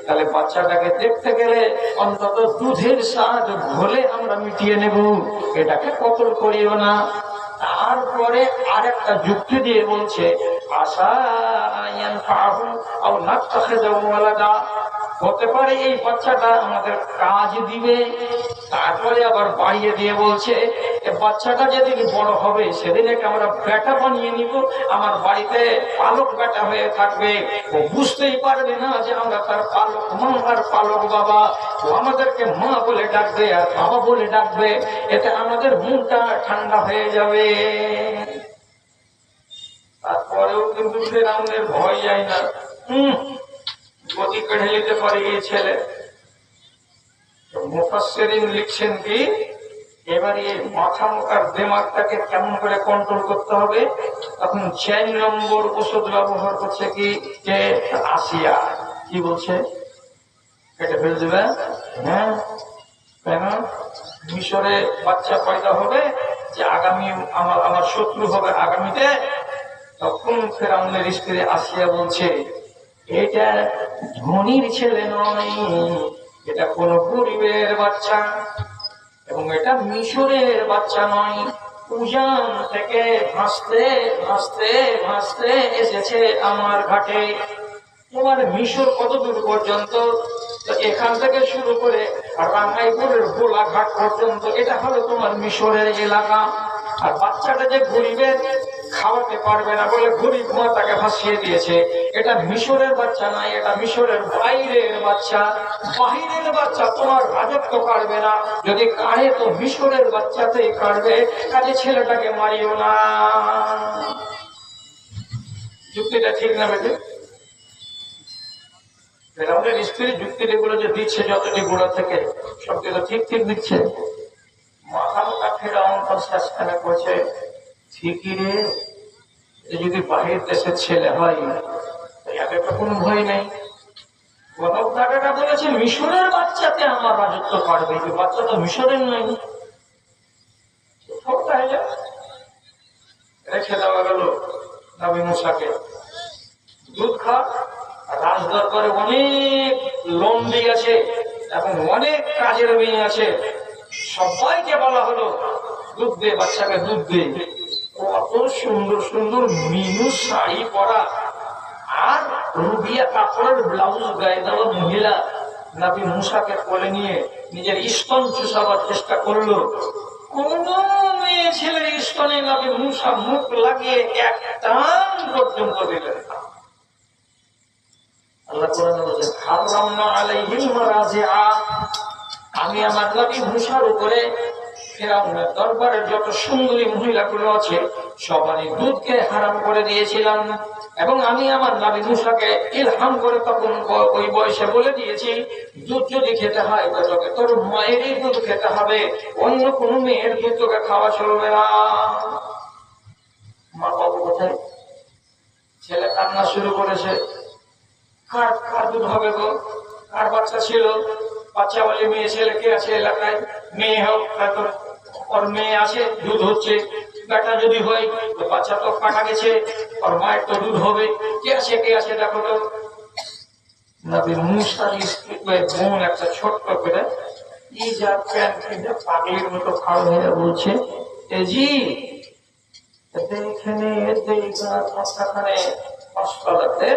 তাহলে বাচ্চাটাকে দেখতে গেলে অন্তত দুধের স্বাদ ঘোলে আমরা মিটিয়ে নেব, এটাকে কতল করিও না। তারপরে আরেকটা যুক্তি দিয়ে বলছে, আশা হতে পারে এই বাচ্চাটা আমাদের কাজ দিবে। তারপরে আবার বাড়িয়ে দিয়ে বলছে, বাচ্চাটা যেদিন বড় হবে সেদিন আমরা বেটা বানিয়ে নিব, আমার বাড়িতে পালক বেটা হয়ে থাকবে। ও বুঝতেই পারবে না যে আমরা তার পালক মা আর পালক বাবা। ও আমাদেরকে মা বলে ডাকবে আর বাবা বলে ডাকবে, এতে আমাদের মনটা ঠান্ডা হয়ে যাবে। তারপরেও কিন্তু ফেরাউনের ভয় যায় না, গতি কেড়ে নিতে পারে এই ছেলে। মুফাসসিরিন লিখছেন কি, এবারে এই মাথা মুখার দিমাগটাকে কেমন করে কন্ট্রোল করতে হবে, তখন 4 নম্বর ওষুধ ব্যবহার করছে কি, যে আসিয়া কি বলছে, কেটে ফেলে দেবে। হ্যাঁ, কেন? মিশরে বাচ্চা পয়দা হবে যে আগামী আমার শত্রু হবে আগামীতে। তখন ফেরাউনের স্ত্রী আসিয়া বলছে, এটা ধনীর ছেলে নয়, এটা কোন গরিবের বাচ্চা, এবং এটা মিশরের বাচ্চা নয়। উজান থেকে ভাসতে ভাসতে ভাসতে এসেছে আমার ঘাটে। তোমার মিশর কত দূর পর্যন্ত? এখান থেকে শুরু করে রাঙ্গাইপুরের গোলাঘাট পর্যন্ত, এটা হলো তোমার মিশরের এলাকা। আর বাচ্চাটা যে গরিবের, খাওয়াতে পারবে না বলে গরিব মা তাকে ভাসিয়ে দিয়েছে। এটা মিশরের বাচ্চা নয়, এটা মিশরের বাইরের বাচ্চা। বাহিরের বাচ্চা তোমার রাজত্ব কাটবে না, যদি কাড়ে তো মিশরের বাচ্চাতেই কাটবে। কাজে ছেলেটাকে মারিও না। যুক্তিটা ঠিক না বেটে? ফেরাউনের স্ত্রী যুক্তিটা গুলো যে দিচ্ছে যতটি গোড়া থেকে, সবটি তো ঠিক ঠিক দিচ্ছে। মাথা মোটা ফেরাউন শেষখানে করছে, ঠিকই রে, যদি বাহির দেশের ছেলে হয় এতে তো কোনো ভয় নেই। গণকদাটা বলেছে মিশরের বাচ্চাতে আমার রাজত্ব পারবে, বাচ্চা তো মিশরের নয়। রেখে দেওয়া গেল নবী মুসাকে। দুধ খা, রাজ দরবারে অনেক লোন দিয়েছে এবং অনেক কাজের মেয়ে আছে, সবাইকে বলা হলো দুধ দে, বাচ্চাকে দুধ দে। কত সুন্দর সুন্দর মিনু শাড়ি পরা আর রুবিয়া কাপড়ের ব্লাউজ গায়ে দেওয়া মহিলা নবী মুসাকে কোলে নিয়ে নিজের স্তন চুষাবার চেষ্টা করলো। কোন মেয়ে ছেলের স্তনে নবী মুসা মুখ লাগিয়ে এক টান পর্যন্ত দিলেন না। আল্লাহ কোরআনে বলেছেন, হারামনা আলাইহিল মারাজিআ, আমি আমার নবী মুসার উপরে ফিরআউনের দরবারের যত সুন্দরী মহিলাগুলো আছে সবারই দুধকে হারাম করে দিয়েছিলাম। এবং আমি আমার নবী মুসাকে ইলহাম করে তখন ওই বয়সে বলে দিয়েছি, দুধ যদি খেতে হয় তোকে তোর মায়েরই দুধ খেতে হবে, অন্য কোন মেয়ের দুধ তোকে খাওয়া চলবে না। মা বাবু কোথায়? ছেলে কান্না শুরু করেছে। কার কার দুধ হবে গো? কার বাচ্চা ছিল? বাচ্চা বলে মেয়ে ছেলে কে আছে এলাকায়? মেয়ে হোক, ওর মেয়ে আছে, দুধ হচ্ছে। বেটা যদি হয় তো বাচ্চা তো কাটা গেছে, ওর মায়ের তো দুধ হবে। কে আছে কে আছে দেখো তো। নবী মুসার স্ত্রী বোন একটা ছোট্ট করে ইজার প্যান্ট কিনে পাগলির মতো খাড়া হয়ে বলছে, জি এখানে হাসপাতালে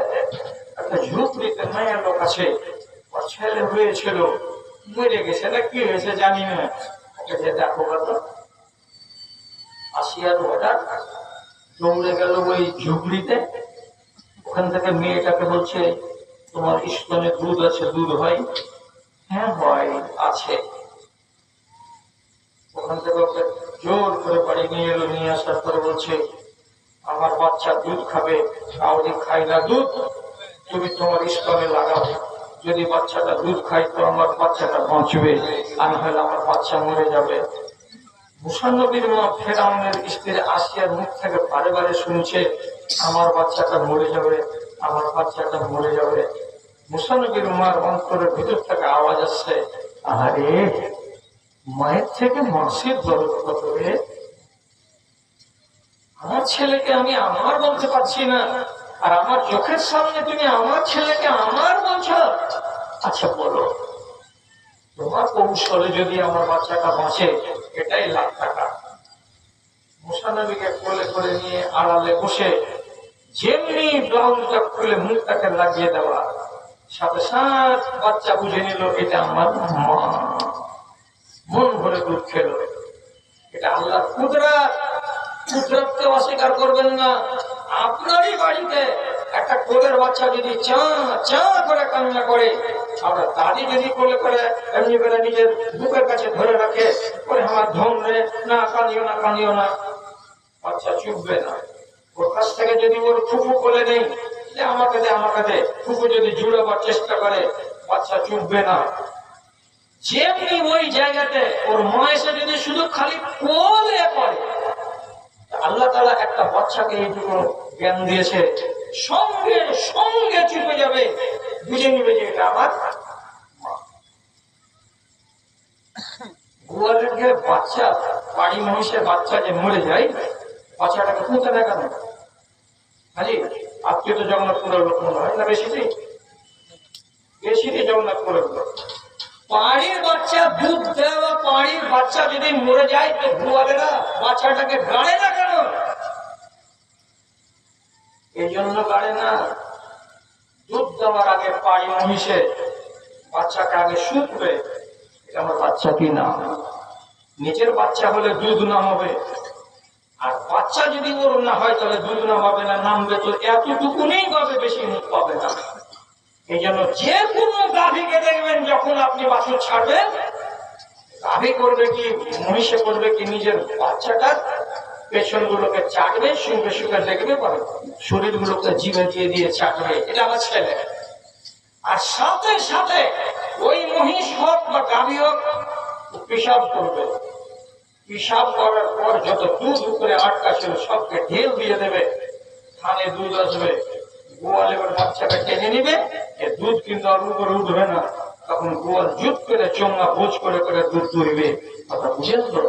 একটা ঝুপড়িতে মায়ের লোক আছে, ওর ছেলে হয়েছিল, মরে গেছে না কি হয়েছে জানি না, দেখো কথা। আসিয়ার ওটা দৌড়ে গেল ওই ঝুপড়িতে। ওখান থেকে মেয়েটাকে বলছে, তোমার স্তনে দুধ আছে, দুধ হয়? হ্যাঁ হয়, আছে। ওখান থেকে ওকে জোর করে বাড়ি নিয়ে এলো। নিয়ে আসার পরে বলছে, আমার বাচ্চা দুধ খাবে, কাউরি খাই না দুধ, তুমি তোমার স্তনে লাগাও। যদি বাচ্চাটা দুধ খাই তো আমার বাচ্চাটা বাঁচবে, আর না হলে আমার বাচ্চা মরে যাবে। মুসা নবীর মা ফেরাউনের স্ত্রী আসিয়ার মুখ থেকে বারে বারে শুনছে, আমার বাচ্চাটা মরে যাবে, আমার বাচ্চাটা মরে যাবে। মুসা নবীর মার অন্তরের ভিতর থেকে আওয়াজ আসছে, আরে মায়ের থেকে মাসির দরদ কত রে? আমার ছেলেকে আমি আমার বলতে পারছি না, আর আমার চোখের সামনে তুমি আমার ছেলেকে আমার বলছো। আচ্ছা বলো, তোমার কৌশলে যদি আমার বাচ্চাটা বাঁচে, এটাই লাখ টাকা। মুসা নবীকে কোলে করে নিয়ে আড়ালে বসে যেমনি ব্লাউজটা খুলে মুখটাকে লাগিয়ে দেওয়া, সাথে সাথে বাচ্চা বুঝে নিল এটা আমার মা। মন ভরে দুধ খেলো। এটা আল্লাহর কুদরত। কুদরতকে অস্বীকার করবেন না। আপনারই বাড়িতে একটা কোলের বাচ্চা যদি চা চা করে কান্না করে, আমরা দাদি যদি কোলে করে এমনি করে নিজের বুকের কাছে ধরে রাখে, ওরে আমার ধন রে, না কাঁদিও না কাঁদিও না, বাচ্চা চুপবে না। ওর কাছ থেকে যদি ওর ফুফু কোলে নেই, যে আমাকে দে আমাকে দে, ফুফু যদি জুড়াবার চেষ্টা করে, বাচ্চা চুপবে না। যেমনি ওই জায়গাতে ওর মা এসে যদি শুধু খালি কোলে পড়ে, আল্লাহ তাআলা একটা বাচ্চাকে এইটুকু জ্ঞান দিয়েছে, সঙ্গে সঙ্গে চুপে যাবে, বুঝে নিবে যে এটা আমার মা। গোয়ালের যে বাচ্চা, বাড়ি মহিষের বাচ্চা যে মরে যায়, বাচ্চাটাকে পুঁতে না কেন? হাজি আজকে তো জগন্নাথপুরের লোক মনে হয় না, বেশিটি বেশিটি জগন্নাথপুরের লোক। পাড়ির বাচ্চা দুধ দেওয়া পাড়ির বাচ্চা যদি মরে যায় তো গোয়ালেরা বাচ্চাটাকে গাড়ে না কেন? এই জন্য গাড়ে না, দুধ দেওয়ার আগে পাড়ি মহিষে বাচ্চাকে আগে শুকবে, এটা আমার বাচ্চা কি না। নিজের বাচ্চা হলে দুধ নামাবে, আর বাচ্চা যদি ওর না হয় তাহলে দুধ নামাবে না, নামবে তো এতটুকুনি পাবে, বেশি মুখ পাবে না। এই জন্য যে কোনো গাভীকে দেখবেন যখন আপনি বাছুর ছাড়বেন, গাভী করবে কি মহিষে করবে কি, নিজের বাচ্চাটার পেছন গুলোকে চাটবে, শুকে শুকে দেখবে, শরীর গুলোকে জিভে দিয়ে দিয়ে চাটবে, এটা আমার ছেলে। আর সাথে সাথে ওই মহিষ হোক বা গাভী হোক পেশাব করবে। পেশাব করার পর যত দুধ উপরে আটকা ছিল সবকে ঢেল দিয়ে দেবে, থানে দুধ আসবে, গোয়াল এবার বাচ্চাকে টেনে নিবে, দুধ কিন্তু আর উপরে উঠবে না, তখন গোয়াল জুত করে চোঙা বোঝ করে করে দুধ দুইবে। কথা বুঝেন তো?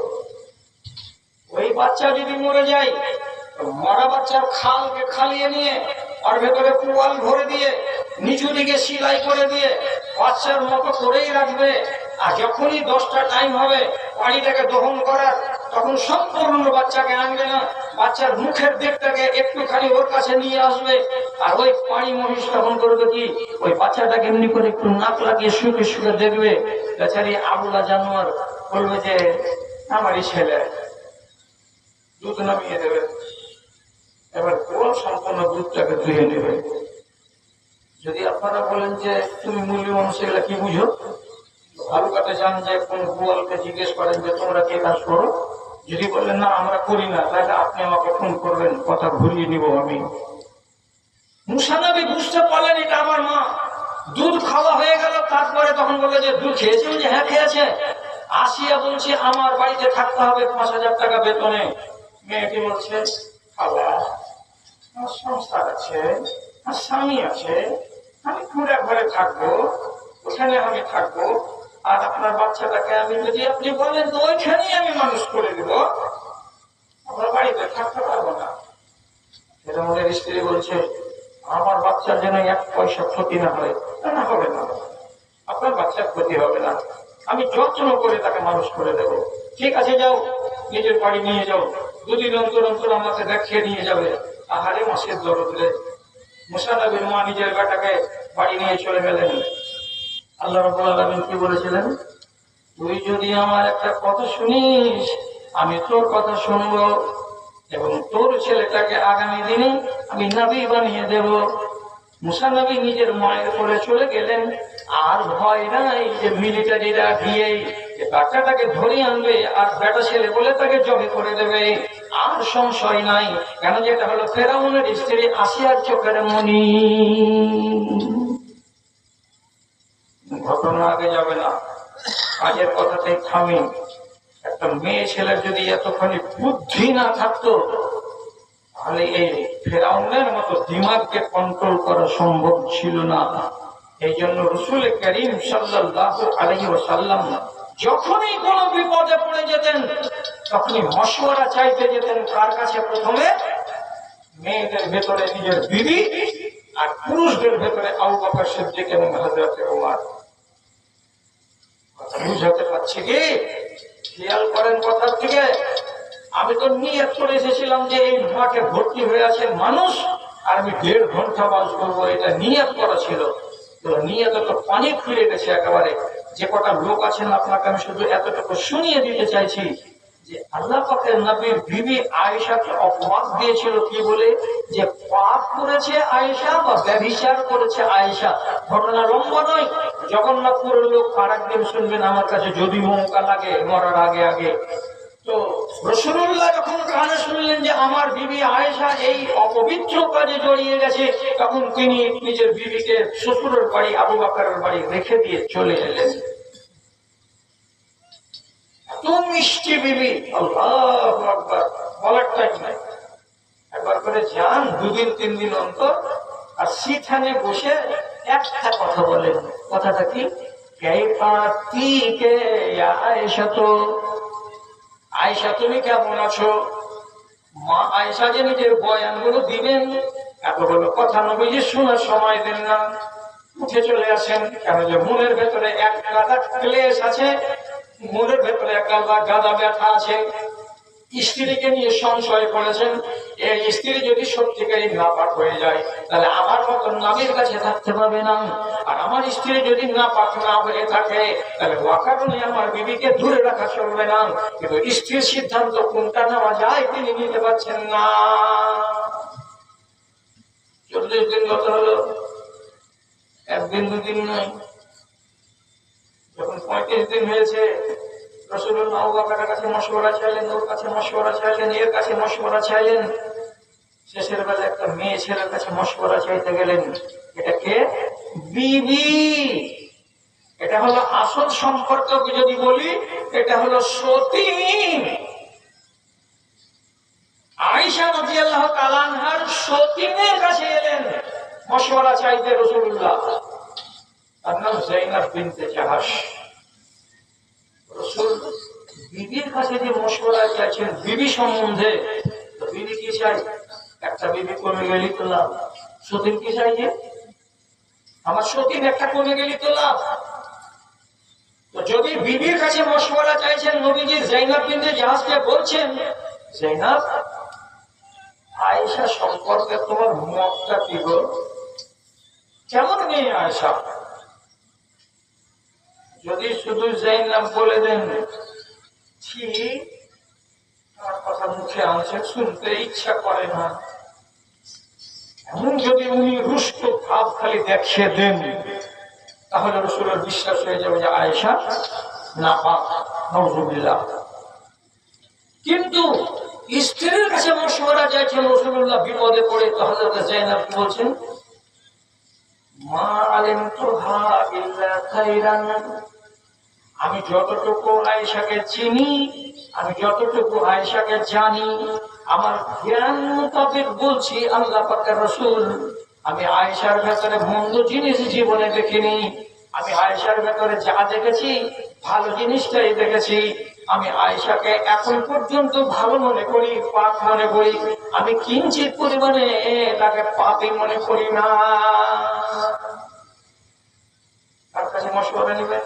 ওই বাচ্চা যদি মরে যায়, মরা বাচ্চার খালকে খালিয়ে নিয়ে আর ভেতরে পোয়াল ভরে দিয়ে নিচু দিকে সিলাই করে দিয়ে বাচ্চার মতো করেই রাখবে। আর যখনই 10টা টাইম হবে পানিটাকে দহন করার, তখন সম্পূর্ণ বাচ্চাকে আনবে না, বাচ্চার মুখের দিকটাকে একটুখানি ওর কাছে নিয়ে আসবে, আর ওই পানি মহিষ তখন করবে কি, ওই বাচ্চাটাকে এমনি করে একটু নাক লাগিয়ে শুকে শুকে দেখবে, বেচারি আবুলা জানোয়ার বলবে যে আমারই ছেলে, দুধ নামিয়ে দেবে। এবার গোল সম্পূর্ণ দুধটাকে ধুয়ে নেবে। যদি আপনারা বলেন যে তুমি মুরগি মানুষ এগুলা কি বুঝো, ভালো কাটে যান যে কোন গোয়ালকে জিজ্ঞেস করেন যে তোমরা কে কাজ করো, যদি বললেন না আমরা করি না, তাহলে আপনি আমাকে ফোন করবেন, কথা ঘুরিয়ে নিব আমি। মুসা নবী বুঝতে পারলেন এটা আমার মা। দুধ খাওয়া হয়ে গেল, তারপরে তখন বলে যে দুধ খেয়েছে, যে হ্যাঁ খেয়েছে। আসিয়া বলছে আমার বাড়িতে থাকতে হবে 5,000 টাকা বেতনে। মেয়েটি বলছে খালা আমার সংসার আছে, আর স্বামী আছে, আমি পুরা ঘরে থাকবো, ওখানে আমি থাকবো, আর আপনার বাচ্চাটাকে আমি যদি আপনি বলেন তো ওইখানেই আমি মানুষ করে দেবো, আপনার বাড়িতে থাকতে পারবো না। এটা আমাদের স্ত্রী বলছে আমার বাচ্চার যেন 1 পয়সা ক্ষতি না হয়। না হবে না, আপনার বাচ্চার ক্ষতি হবে না, আমি যত্ন করে তাকে মানুষ করে দেবো। ঠিক আছে যাও, নিজের বাড়ি নিয়ে যাও, 2 দিন অন্তর অন্তর আমাকে দেখিয়ে নিয়ে যাবে। আহারে মাসের দরদে মুসা নবীর মা নিজের বেটাকে বাড়ি নিয়ে চলে গেলেন। আল্লাহ রাব্বুল আলামিন কি বলেছিলেন, তুই যদি আমার একটা কথা শুনিস আমি তোর কথা শুনবো, এবং তোর ছেলেটাকে আগামী দিনে আমি নবী বানিয়ে দেব। মুসা নবী নিজের মায়ের কোলে চলে গেলেন। আর ভয় নাই যে মিলিটারিরা গিয়ে বাচ্চাটাকে ধরে আনবে আর বেটা ছেলে বলে তাকে জবে করে দেবে, আর সংশয় নাই, কেন যেটা হলো ফেরাউনের স্ত্রী আসিয়ার চোখের মনি। ঘটনা আগে যাবে না, কাজের কথাতেই থামি। একটা মেয়ে ছেলের যদি এতখানি বুদ্ধি না থাকতো, তাহলে এই ফেরাউনের মতো দিমাগকে কন্ট্রোল করা সম্ভব ছিল না। এই জন্য রাসূল করিম সাল্লাল্লাহু আলাইহি ওয়াসাল্লাম যখনই কোনো বিপদে পড়ে যেতেন তখনই মশওয়ারা চাইতে যেতেন কার কাছে? প্রথমে মেয়েদের ভেতরে নিজের বিবি, আর পুরুষদের ভেতরে আবু বকর সিদ্দিক এবং হযরত ওমর। কথা বুঝাতে পারছি কি? খেয়াল করেন কথার দিকে। আমি তো নিয়ত করে এসেছিলাম যে এই মাঠে ভর্তি হয়ে আছে মানুষ, আর আমি 1.5 ঘন্টা বাস করবো, এটা নিয়ত করা ছিল। তো নিয়ত তো পানি খুলে গেছে একেবারে। যে কটা লোক আছেন আপনাকে আমি শুধু এতটুকু শুনিয়ে দিতে চাইছি যে আল্লাহ পাকের নবীর বিবি আয়েশাকে অপবাদ দিয়েছিল কি বলে, যে পাপ করেছে আয়েশা বা ব্যভিচার করেছে আয়েশা। ঘটনা লম্বা নয়, জগন্নাথপুরের লোক আরেকদিন শুনবেন আমার কাছে যদি মৌকা লাগে মরার আগে আগে। তো রাসূলুল্লাহ যখন কানে শুনলেন যে আমার বিবি আয়েশা এই অপবিত্র কাজে জড়িয়ে গেছে, তখন তিনি নিজের বিবিকে শ্বশুরের বাড়ি আবু বকরের বাড়ি রেখে দিয়ে চলে এলেন। এত মিষ্টি বিবি, আল্লাহু আকবার, বলার টাইম নাই। একবার করে যান 2 দিন 3 দিন অন্তর, আর সিথানে বসে একটা কথা বলেন। কথাটা কি? কাইফা তিকে ইয়া আয়েশা, তো আয়েশা তুমি কেমন আছো? মা আয়েশা যে নিজের বয়ানগুলো দিবেন, এতগুলো কথা নবীজি শোনার সময় দেন না, উঠে চলে আসেন। কেন যে মনের ভেতরে এক গাদা ক্লেশ আছে, মনের ভেতরে এক গাদা ব্যথা আছে। স্ত্রীকে নিয়ে সংশয় করেছেন, এই স্ত্রী যদি সত্যিকারই নাপাক হয়ে যায় তাহলে আমার মতন নবীর কাছে থাকতে পারবে না, আর আমার স্ত্রী যদি নাপাক না হয়ে থাকে তাহলে ওয়াকারণে আমার বিবিকে দূরে রাখা চলবে না। কিন্তু স্ত্রীর সিদ্ধান্ত কোনটা নেওয়া যায় তিনি নিতে পারছেন না। 40 দিন গত হলো, 1 দিন 2 দিন নয়, যখন 35 দিন হয়েছে রাসূলুল্লাহ আবু বকরের কাছে মশওয়ারা চাইলেন, ওর কাছে মশওয়ারা চাইলেন, এর কাছে মশওয়ারা চাইলেন। শেষের বেলা একটা মেয়ে ছেলের কাছে মশওয়ারা চাইতে গেলেন। এটা কে? বিবি। এটা হলো আসল সম্পর্ক যদি বলি, এটা হলো সতী। আয়েশা রাদিয়াল্লাহু তাআলা আনহার সতীনের কাছে এলেন মশওয়ারা চাইতে রাসূলুল্লাহ। তার নাম যায়েনব বিনতে জাহাশ। রাসূল বিবির কাছে যে মশওয়ারা চাইছেন বিবি সম্বন্ধে, তো বিবি কি চাই? একটা বিবি কমে গেলি তো লাভ। সতীন কি চাই? যে আমার সতীন একটা কমে গেলি তো লাভ। তো যদি বিবির কাছে মশওয়ারা চাইছেন নবীজি, যায়েনব বিনতে জাহাশকে বলছেন, যায়েনব আয়েশা সম্পর্কে তোমার মতটা কি গো? কেমন মেয়ে আয়েশা? যদি শুধু জাইনাব বলে দেন ঠিক, আমার কথা মুখে আনছে, শুনতে ইচ্ছা করে না। এমন যদি উনি রুষ্ট ভাব খালি দেখিয়ে দেন, তাহলে রাসূলের বিশ্বাস হয়ে যাবে যে আয়েশা নাপাক, নাউযুবিল্লাহ। কিন্তু স্ত্রীর কাছে মশওয়ারা চাইছেন রাসূলুল্লাহ, বিপদে পড়ে তো হযরত জাইনাব বলছেন, মা আলিমতুহা ইল্লা খাইরান, আমি যতটুকু আয়েশাকে চিনি, আমি যতটুকু আয়েশাকে জানি, আমার জ্ঞান মোতাবেক বলছি আল্লাহ পাকের রাসূল, আমি আয়েশার ভেতরে মন্দ জিনিস জীবনে দেখিনি। আমি আয়েশার ভেতরে যা দেখেছি ভালো জিনিসটাই দেখেছি। আমি আয়েশাকে এখন পর্যন্ত ভালো মনে করি, পাক মনে করি। আমি কিঞ্চিত পরিমাণে তাকে পাপী মনে করি না। তার কাছে মশওয়ারা নেবেন,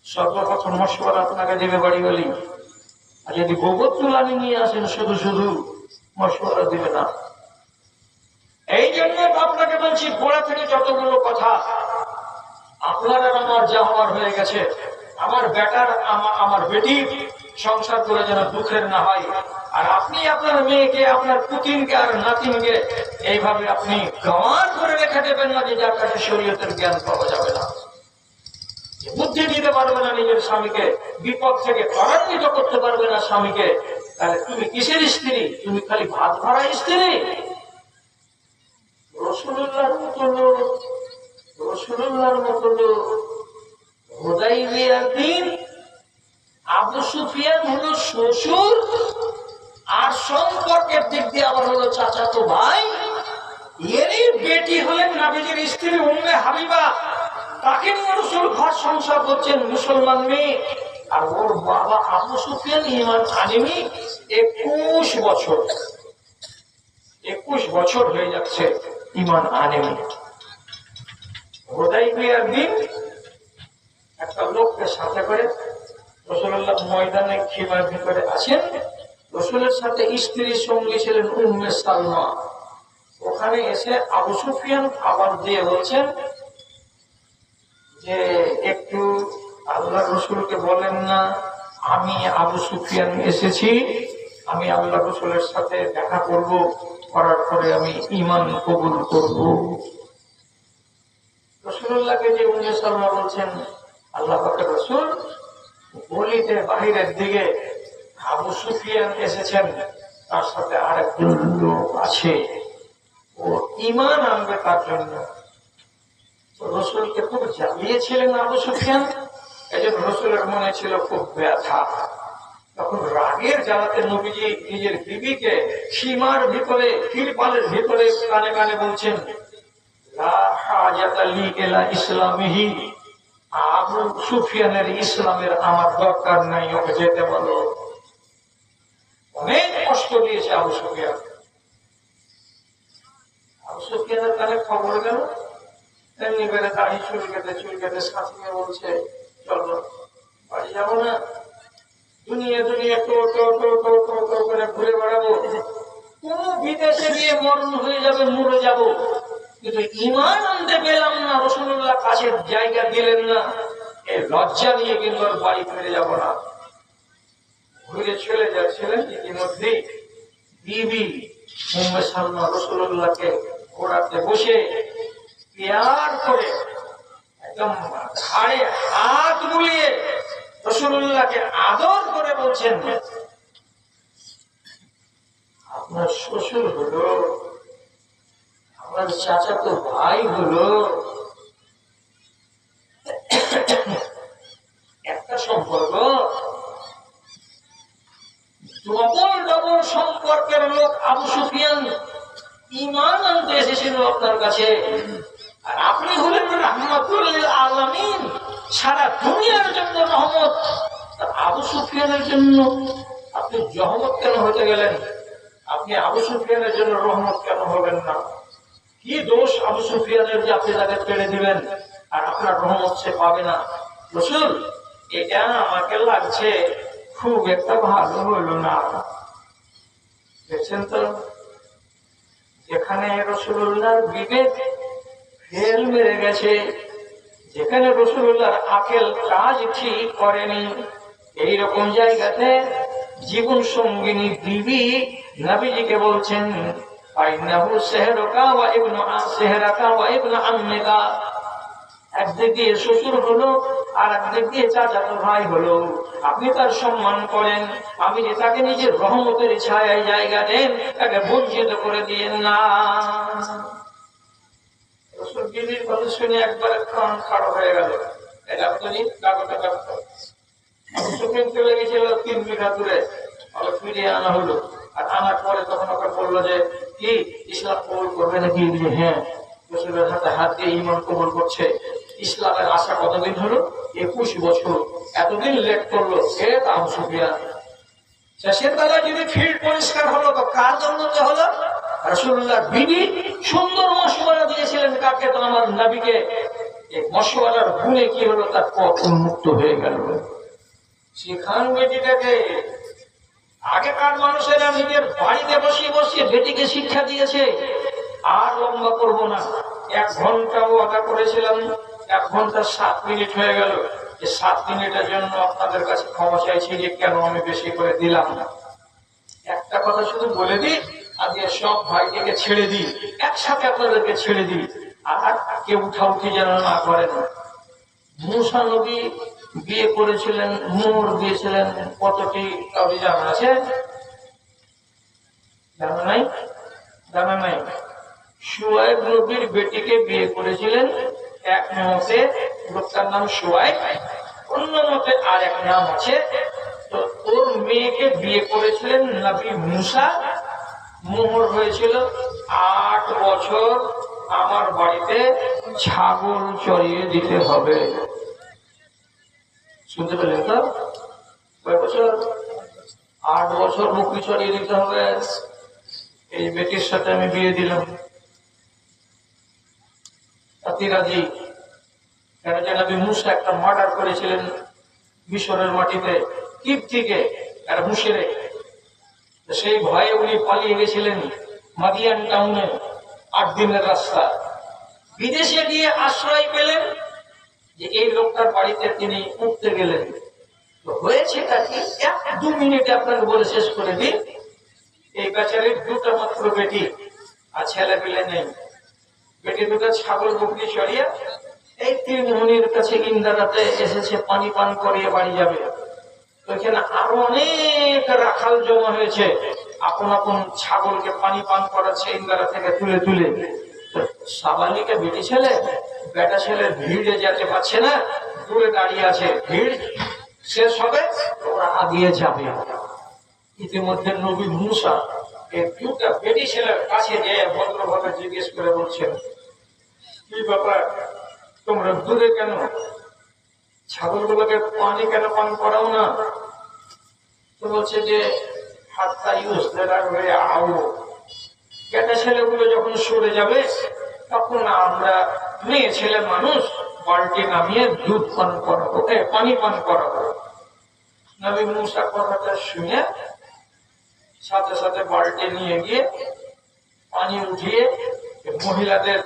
সর্বপ্রথম মশওয়ারা আপনাকে দেবে বাড়ি বলি। আর যদি গোবর তুলানি নিয়ে আসেন শুধু শুধু মশওয়ারা দিবে না। এই জন্য আপনাকে বলছি, পড়া থেকে যতগুলো কথা আপনার আর আমার যা হওয়ার হয়ে গেছে, আমার বেটার আমার বেটি সংসার করে যেন দুঃখের না হয়। আর আপনি আপনার মেয়েকে, আপনার পুতিনকে আর নাতিনকে এইভাবে আপনি গাঁওয়ার করে রেখে দেবেন না যে যার কাছে শরীয়তের জ্ঞান পাওয়া যাবে না, বুদ্ধি দিতে পারবে না নিজের স্বামীকে, বিপদ থেকে ত্বরান্বিত করতে পারবে না স্বামীকে। তাহলে তুমি কিসের স্ত্রী? তুমি খালি ভাত ভরা স্ত্রী। রাসূলুল্লাহর মতো লোক, রাসূলুল্লাহর মতো লোক হুদাইবিয়ার দিন আবু সুফিয়ান হলো শ্বশুর, আর সম্পর্কের দিক দিয়ে আবার হলো চাচাতো ভাই। এরই বেটি হলেন নবীজির স্ত্রী উম্মে হাবিবা। তাকে নিয়ে রাসূল ঘর সংসার করছেন, মুসলমান মেয়ে। আর ওর বাবা আবু সুফিয়ান ঈমান আনেনি 21 বছর, 21 বছর হয়ে যাচ্ছে ঈমান আনেনি। হুদাইবিয়ার দিন একটা লোককে সাথে করে রাসূলুল্লাহ ময়দানে খিমার ভিতরে আছেন। রাসূলের সাথে স্ত্রী সঙ্গী ছিলেন উম্মে সালমা। ওখানে এসে আবু সুফিয়ান আবার দিয়ে বলছেন যে একটু আল্লাহ রসুলকে বলেন না আমি আবু সুফিয়ান এসেছি, আমি আল্লাহ রসুলের সাথে দেখা করব, করার পরে আমি ঈমান কবুল করব। রাসূলুল্লাহকে যে উম্মে সালমা বলছেন, আল্লাহ পাকের রাসূল গলিতে বাহিরের দিকে আবু সুফিয়ান এসেছেন, তার সাথে আরেকজন লোক আছে, ও ঈমান আনবে তার জন্য। রসুলকে খুব জ্বালিয়েছিলেন আবু সুফিয়ান। এই জন্য রসুলের মনে ছিল খুব ব্যথা। তখন রাগের জ্বালাতে নবীজি নিজের বিবিকে সীমার ভিতরে, তিরপালের ভিতরে কানে কানে বলছেন, লা হাজাতা লি ইলা ইসলামিহি, আবু সুফিয়ানের ইসলামের আমার দরকার নাই, ওকে যেতে বলো। অনেক কষ্ট দিয়েছে আবু সুফিয়ান। আবু সুফিয়ানের কানে খবর গেল, তেমনি করে দাড়ি চুল কেটে সাথে বলছে, চলো বাড়ি যাবো না, দুনিয়া দুনিয়া টো টো টো টো টো টো করে ঘুরে বেড়াবো, কোন বিদেশে গিয়ে মরণ হয়ে যাবে, মরে যাব, কিন্তু ঈমান আনতে পেলাম না, রাসূলুল্লাহ কাছে জায়গা দিলেন না, এই লজ্জা নিয়ে কিন্তু আর বাড়ি ফিরে যাব না। ঘুরে চলে যাচ্ছিলেন, ইতিমধ্যে বিবি উম্মে সালমা রাসূলুল্লাহকে ঘোড়াতে বসে পেয়ার করে একদম ঘাড়ে হাত বুলিয়ে রাসূলুল্লাহকে আদর করে বলছেন, আপনার শ্বশুর হলো, আপনার চাচাতো ভাই হলো, একটা সম্পর্ক, ডবল ডবল সম্পর্কের লোক আবু সুফিয়ান ঈমান আনতে এসেছিল আপনার কাছে, আর আপনি হলেন রাহমাতুল লিল আলামিন, সারা দুনিয়ার জন্য রহমত। আবু সুফিয়ানের জন্য আপনি রহমত কেন হতে গেলেন? আপনি আবু সুফিয়ানের জন্য রহমত কেন হবেন না? কি দোষ আবু সুফিয়ানের যে আপনি তাকে ছেড়ে দিবেন আর আপনার রহমত সে পাবে না? রাসূল, এটা আমাকে লাগছে খুব একটা ভালো হলো না। দেখছেন তো যেখানে রাসূলুল্লাহর বিবেক ফেল মেরে গেছে, যেখানে রাসূলুল্লাহর আকল কাজ ঠিক করেনি, এইরকম জায়গাতে জীবন সঙ্গিনী বিবি নবীজিকে বলছেন আইনাহু সেহরুকা ওয়া ইবনু সেহরাকা ওয়া ইবনু আম্মিকা। একদিক দিয়ে শ্বশুর হলো আর একদিক দিয়ে চাচাতো ভাই হলো, আপনি তার সম্মান করেন, আপনি যে তাকে নিজের রহমতের ছায়ায় জায়গা দেন, তাকে বঞ্চিত করে দিয়েন না। রসুল বিবির কথা শুনে একবার কান খাড়া হয়ে গেল। এটা আপনি কাগজে কাগজ সুপ্রিম চলে গেছিল 3 বিঘা দূরে, ফিরিয়ে আনা হলো। আর আনার পরে তখন ওকে বললো যে কি ইসলাম কবুল করবে নাকি? হ্যাঁ। রসুলের হাতে হাত দিয়ে ঈমান কবুল করছে। ইসলামের আশা কতদিন হলো? 21 বছর। এতদিন লেট করলো কে? আবু সুফিয়ান। শেষের বেলায় যদি ফিল্ড পরিষ্কার হলো তো কার জন্য হলো? রাসূলুল্লাহ বিবি সুন্দর মশওয়ারা দিয়েছিলেন কাকে? তো আমার নবীকে। এই মশওয়ারার গুণে কি হলো? তার পথ উন্মুক্ত হয়ে গেল। সেখান বেটিটাকে আগেকার মানুষেরা নিজের বাড়িতে বসিয়ে বসিয়ে বেটিকে শিক্ষা দিয়েছে। আর লম্বা করব না, 1 ঘন্টা ওয়াদা করেছিলাম, 1 ঘন্টা 7 মিনিট হয়ে গেল। এই 7 মিনিটের জন্য আপনাদের কাছে ক্ষমা চাইছি যে কেন আমি বেশি করে দিলাম না। একটা কথা শুধু বলে দিই, আজকে সব ভাইকে ছেড়ে দিই, একসাথে আপনাদেরকে ছেড়ে দিই, আর কেউ উঠাউঠি যেন না করেন। মুসা নবী বিয়ে করেছিলেন, মোহর দিয়েছিলেন কতটি কাউরি জানা আছে? জানা নাই? জানা নাই? শুআয়ব নবীর বেটিকে বিয়ে করেছিলেন। এক মতে লোকটার নাম শুআয়ব, অন্য মতে আর এক নাম আছে। তো ওর মেয়েকে বিয়ে করেছিলেন নবী মুসা। মোহর হয়েছিল 8 বছর আমার বাড়িতে ছাগল চড়িয়ে দিতে হবে। শুনতে পেলেন তো? কয় বছর? 8 বছর বকরি চড়িয়ে দিতে হবে। এই বেটির সাথে আমি বিয়ে দিলাম। রাজি কেন? যে নবী মুসা একটা মার্ডার করেছিলেন মিশরের মাটিতে, কিপ্তিকে, একটা মুশরিক। সেই ভয়ে উনি পালিয়ে গেছিলেন মাদিয়ান টাউনে। 8 দিনের রাস্তা। বিদেশে গিয়ে আশ্রয় পেলেন যে এই লোকটার বাড়িতে তিনি উঠতে গেলেন। তো হয়েছে কি, 1-2 মিনিটে আপনাকে বলে শেষ করে দিন। এই বেচারির 2টা মাত্র বেটি আর ছেলে পেলে নেই। বেটি 2টা ছাগল বকরি চড়িয়ে এই ত্রিমোহনীর কাছে ইন্দারাতে এসেছে, পানি পান করিয়ে বাড়ি যাবে। ওইখানে আরো অনেক রাখাল জমা হয়েছে, আপন আপন ছাগলকে পানি পান করাচ্ছে ইন্দারা থেকে তুলে তুলে। সাবালিকা বেটি ছেলে, বেটা ছেলের ভিড়ে যেতে পারছে না, দূরে দাঁড়িয়ে আছে। ভিড় শেষ হবে, ওরা আগিয়ে যাবে। ইতিমধ্যে নবী মুসা এই 2টা বেটি ছেলের কাছে গিয়ে ভদ্রভাবে জিজ্ঞেস করে বলছেন, কি ব্যাপার, তোমরা দূরে কেন? ছাগলগুলোকে পানি কেন পান করাও না? তো বলছে যে হাতটা ইউজ হয়ে আও, বেটা ছেলেগুলো যখন সরে যাবে তখন আমরা মেয়ে ছেলে মানুষ বালতি নামিয়ে দুধ পান করাবো, পানি পান করাবো। নবী মুসা কথাটা শুনে সাথে সাথে বালতি নিয়ে গিয়ে পানি উঠিয়ে মহিলাদের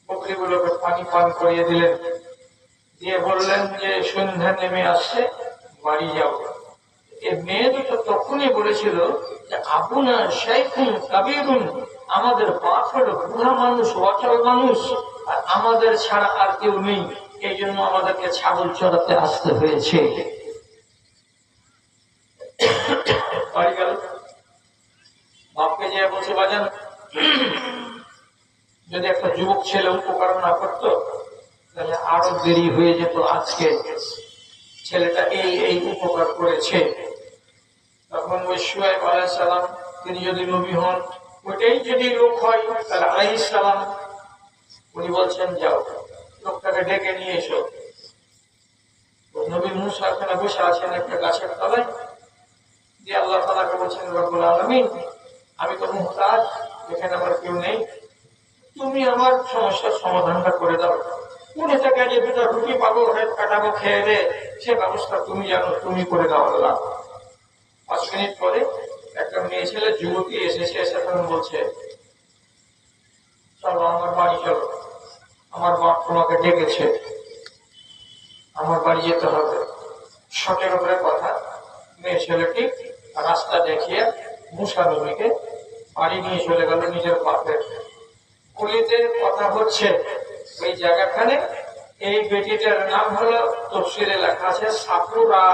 বকরিগুলোকে পানি পান করিয়ে দিলেন। দিয়ে বললেন যে সন্ধ্যা নেমে আসছে, বাড়ি যাও। এই মেয়ে দুটো তখনই বলেছিল যে আবুনা শাইখুন কাবীরুন, আমাদের বাপ হলো বুড়া মানুষ, অচল মানুষ, আর আমাদের ছাড়া আর কেউ নেই, এই জন্য আমাদেরকে ছাগল চড়াতে আসতে হয়েছে। বাড়ি গেল, বাপকে যে বলছে, বাজান যদি একটা যুবক ছেলে উপকার না করতো তাহলে আরো দেরি হয়ে যেত। আজকে ছেলেটা এই এই উপকার করেছে। তখন ওই শুআয়ব আলাইহিস সালাম তিনি যদি নবী হন, ওইটাই যদি লোক হয় তাহলে আলাইহিস সালাম, উনি বলছেন যাও লোকটাকে ডেকে নিয়ে এসো। নবী মুসা এখানে বসে আছেন একটা গাছের তলায়, দিয়ে আল্লাহ তাআলাকে বলছেন, রব্বুল আলামিন, আমি তো মুহতাজ, এখানে আমার কেউ নেই, তুমি আমার সমস্যার সমাধানটা করে দাও। কোনে থেকে যে 2টা রুটি পাবো, কাটাবো, খেয়ে দে, সে ব্যবস্থা তুমি জানো, তুমি করে দাও আল্লাহ। 5 মিনিট পরে একটা মেয়ে ছেলে যুবতী এসেছে, এসে তখন বলছে চলো আমার বাড়ি চলো, আমার বাপ তোমাকে ডেকেছে, আমার বাড়ি যেতে হবে। শখের উপরে কথা, মেয়ে ছেলেটি রাস্তা দেখিয়ে মুসা নবীকে বাড়ি নিয়ে চলে গেল নিজের বাপের। কুলিতে কথা হচ্ছে ওই জায়গাখানে, এই বেটিটার নাম হলো, তফসিরে লেখা আছে সাপুরা,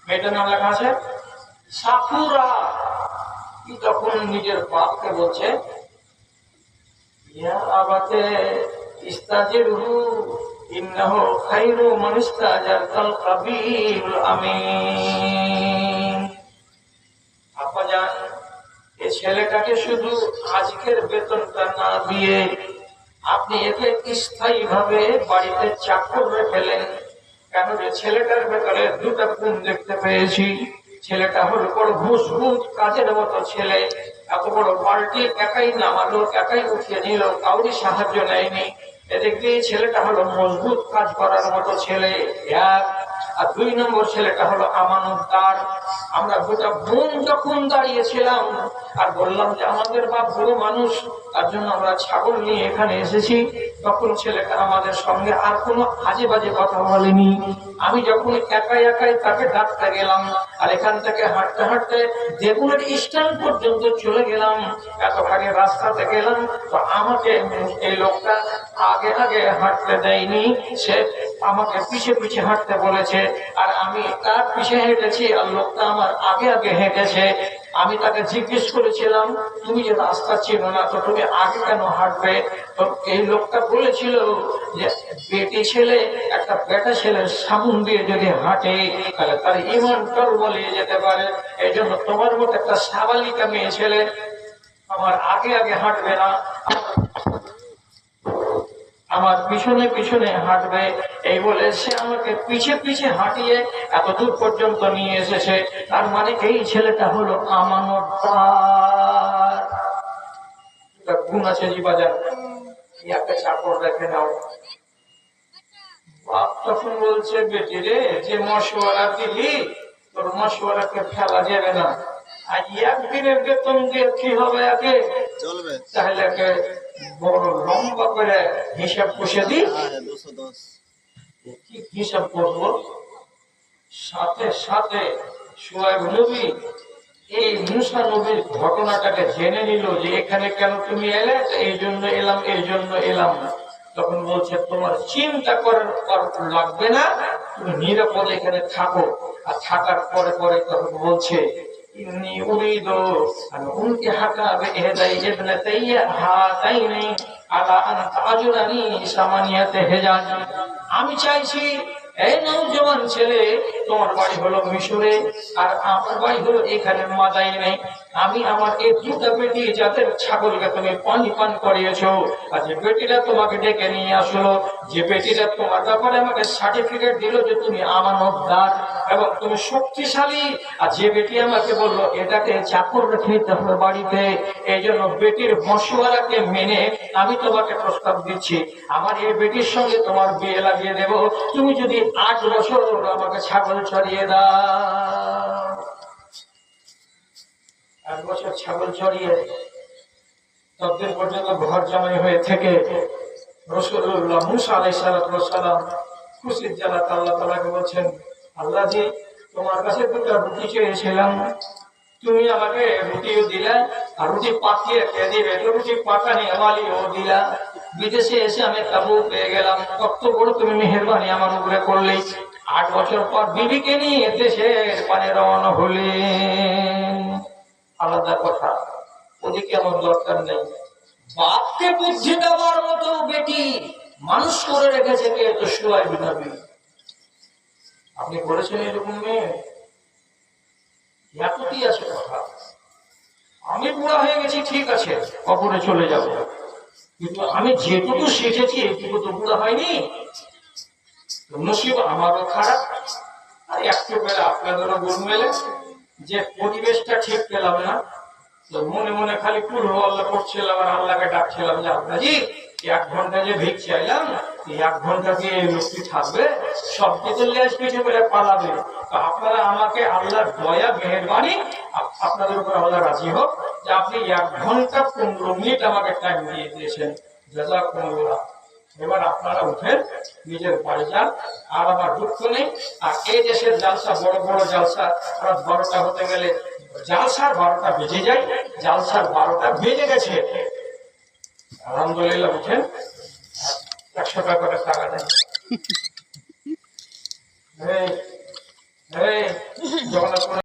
মেয়েটার নাম লেখা আছে সাপুরা। তখন নিজের বাপকে বলছে, ইয়া আবাতে ইস্তাজিরহু ইন্নাহু খায়রু মান ইস্তাজারতাল কাবিরুল আমিন। আব্বাজান, এই ছেলেটাকে শুধু আজকের বেতনটা না দিয়ে আপনি একে স্থায়ী ভাবে বাড়িতে চাকর রেখেলেন কেন? যে ছেলেটার ভেতরে দুটা গুণ দেখতে পেয়েছি। ছেলেটা হলো বড় মজবুত কাজের মতো ছেলে, এত বড় বালতি একাই নামালো, একাই উঠিয়ে নিল, কাউরি সাহায্য নেয়নি। এদিক দিয়ে ছেলেটা হলো মজবুত কাজ করার মতো ছেলে এক। আর 2 নম্বর ছেলেটা হলো আমানতদার। আমরা গোটা বোন যখন দাঁড়িয়েছিলাম আর বললাম যে আমাদের বাপ বড় মানুষ, তার জন্য আমরা ছাগল নিয়ে এখানে এসেছি, তখন ছেলেটা আমাদের সঙ্গে আর কোনো আজে বাজে কথা বলেনি। আমি যখন একাই একাই তাকে ডাকতে গেলাম আর এখান থেকে হাঁটতে হাঁটতে দেবুনের স্ট্যান্ড পর্যন্ত চলে গেলাম, এতখানি রাস্তাতে গেলাম, তো আমাকে এই লোকটা আগে আগে হাঁটতে দেয়নি, সে আমাকে পিছে পিছে হাঁটতে বলেছে। আর আমি তার পিছে হেঁটেছি আর লোকটা আমার আগে আগে হেঁটেছে। আমি তাকে জিজ্ঞেস করেছিলাম, তুমি যে রাস্তা চেনো না তো তুমি আগে কেন হাঁটবে? তো এই লোকটা বলেছিল যে বেটি ছেলে একটা বেটা ছেলের সামন দিয়ে যদি হাঁটে তাহলে তার ইমান টলমলিয়ে যেতে পারে। এই জন্য তোমার মতো একটা সাবালিকা মেয়ে ছেলে আমার আগে আগে হাঁটবে না, আমার পিছনে পিছনে হাঁটবে। এই বলে সে আমাকে পিছে পিছে হাঁটিয়ে এত দূর পর্যন্ত নিয়ে এসেছে। তার মানে এই ছেলেটা হলো আমানতদার। গুণ আছে জি বাজার, একটা চাকর রেখে দাও। বাপ তখন বলছে, বেটি রে, যে মশওয়ারা দিলি তোর মশওয়ারাকে ফেলা যাবে না। আর একদিনের বেতন দিয়ে কি হবে? একে চলবে, তাহলে একে বড় লম্বা করে হিসাব কষে দিই। কি হিসাব করবো? সাথে সাথে শুআয়ব নবী এই মুসা নবীর ঘটনাটাকে জেনে নিল যে এখানে কেন তুমি এলে, এই জন্য এলাম, এই জন্য এলাম। তখন বলছে, তোমার চিন্তা করার লাগবে না, তুমি নিরাপদে এখানে থাকো। আর থাকার পরে পরে তখন বলছে, ইন্নী উরিদু আন উনকিহাকা বিইহদাই ইবনাতাইয়া হাতাইনি আলা আন তাজুরানি সামানিয়াতে হিজাজ। আমি চাইছি এই নওজোয়ান ছেলে, তোমার বাড়ি হলো মিশরে আর আমার বাড়ি হলো এখানে মাদাইনে। আমি আমার এই দুটা বেটি যাদের ছাগলকে তুমি পানি পান করিয়েছো, আর যে বেটিটা তোমাকে ডেকে নিয়ে আসলো, যে বেটিটা তোমার ব্যাপারে আমাকে সার্টিফিকেট দিল যে তুমি আমানতদার এবং তুমি শক্তিশালী, আর যে বেটি আমাকে বললো এটাকে চাকর রেখে নিতে হবে বাড়িতে, এই জন্য বেটির মশওয়ারাকে মেনে আমি তোমাকে প্রস্তাব দিচ্ছি, আমার এই বেটির সঙ্গে তোমার বিয়ে লাগিয়ে দেব। তুমি যদি 8 বছর আমাকে ছাগল চড়িয়ে দাও। 8 বছর ছাগল চড়িয়ে ততদিন পর্যন্ত ঘর জামাই হয়ে থেকে রাসূলুল্লাহ মুসা আলাইহিস সালাম খুশির জ্বালাতে আল্লাহ তাআলাকে বলছেন, আল্লাহ জি, তোমার কাছে 2টা রুটি চেয়েছিলাম, তুমি আমাকে রুটিও দিলা, আর রুটি পাকিয়ে খেয়ে দিবে, রুটি পাকানি আমালিও দিলা। বিদেশে এসে আমি কাবু পেয়ে গেলাম, কত বড় তুমি মেহেরবানি আমার উপরে করলে। 8 বছর পর বিবিকে নিয়ে দেশের পানে রওনা হলেন। আলাদা কথা, ওদিকে আমার দরকার নেই। বাপকে বুদ্ধি দেওয়ার মতো বেটি মানুষ করে রেখেছে কে? তো শুআয়ব নবী। আপনি বলেছেন এরকম মেয়ে এতটি আছে কথা। আমি বুড়া হয়ে গেছি, ঠিক আছে, কবরে চলে যাব, কিন্তু আমি যেটুকু শিখেছি এইটুকু তো বুড়া হয়নি। নসিব আমারও খারাপ, আর একটু বেলা আপনাদেরও গুণ মেলে যে পরিবেশটা ঠিক পেলাম না, তো মনে মনে খালি কুল আল্লাহ করছিলাম আর আল্লাহকে ডাকছিলাম যে আপনাজি 1 ঘন্টা যে ভিক চাইলাম, 1 ঘন্টা কি এই লোকটি থাকবে? সব কিছু লেজ পিঠে করে পালাবে। তো আপনারা আমাকে আল্লাহর দয়া মেহেরবানি, আপনাদের উপর আল্লাহ রাজি হোক, যে আপনি 1 ঘন্টা 15 মিনিট আমাকে টাইম দিয়ে দিয়েছেন, জাযাকুমুল্লাহ। এবার আপনারা উঠেন, নিজের বাড়ি যান, আর আমার দুঃখ নেই। আর এই দেশের জালসা, বড় বড় জালসা, রাত 12টা হতে গেলে জালসার 12টা বেজে যায়, জালসার 12টা বেজে গেছে। আলহামদুলিল্লাহ, উঠেন, 100 টাকা করে টাকা দেন। জগন্নাথ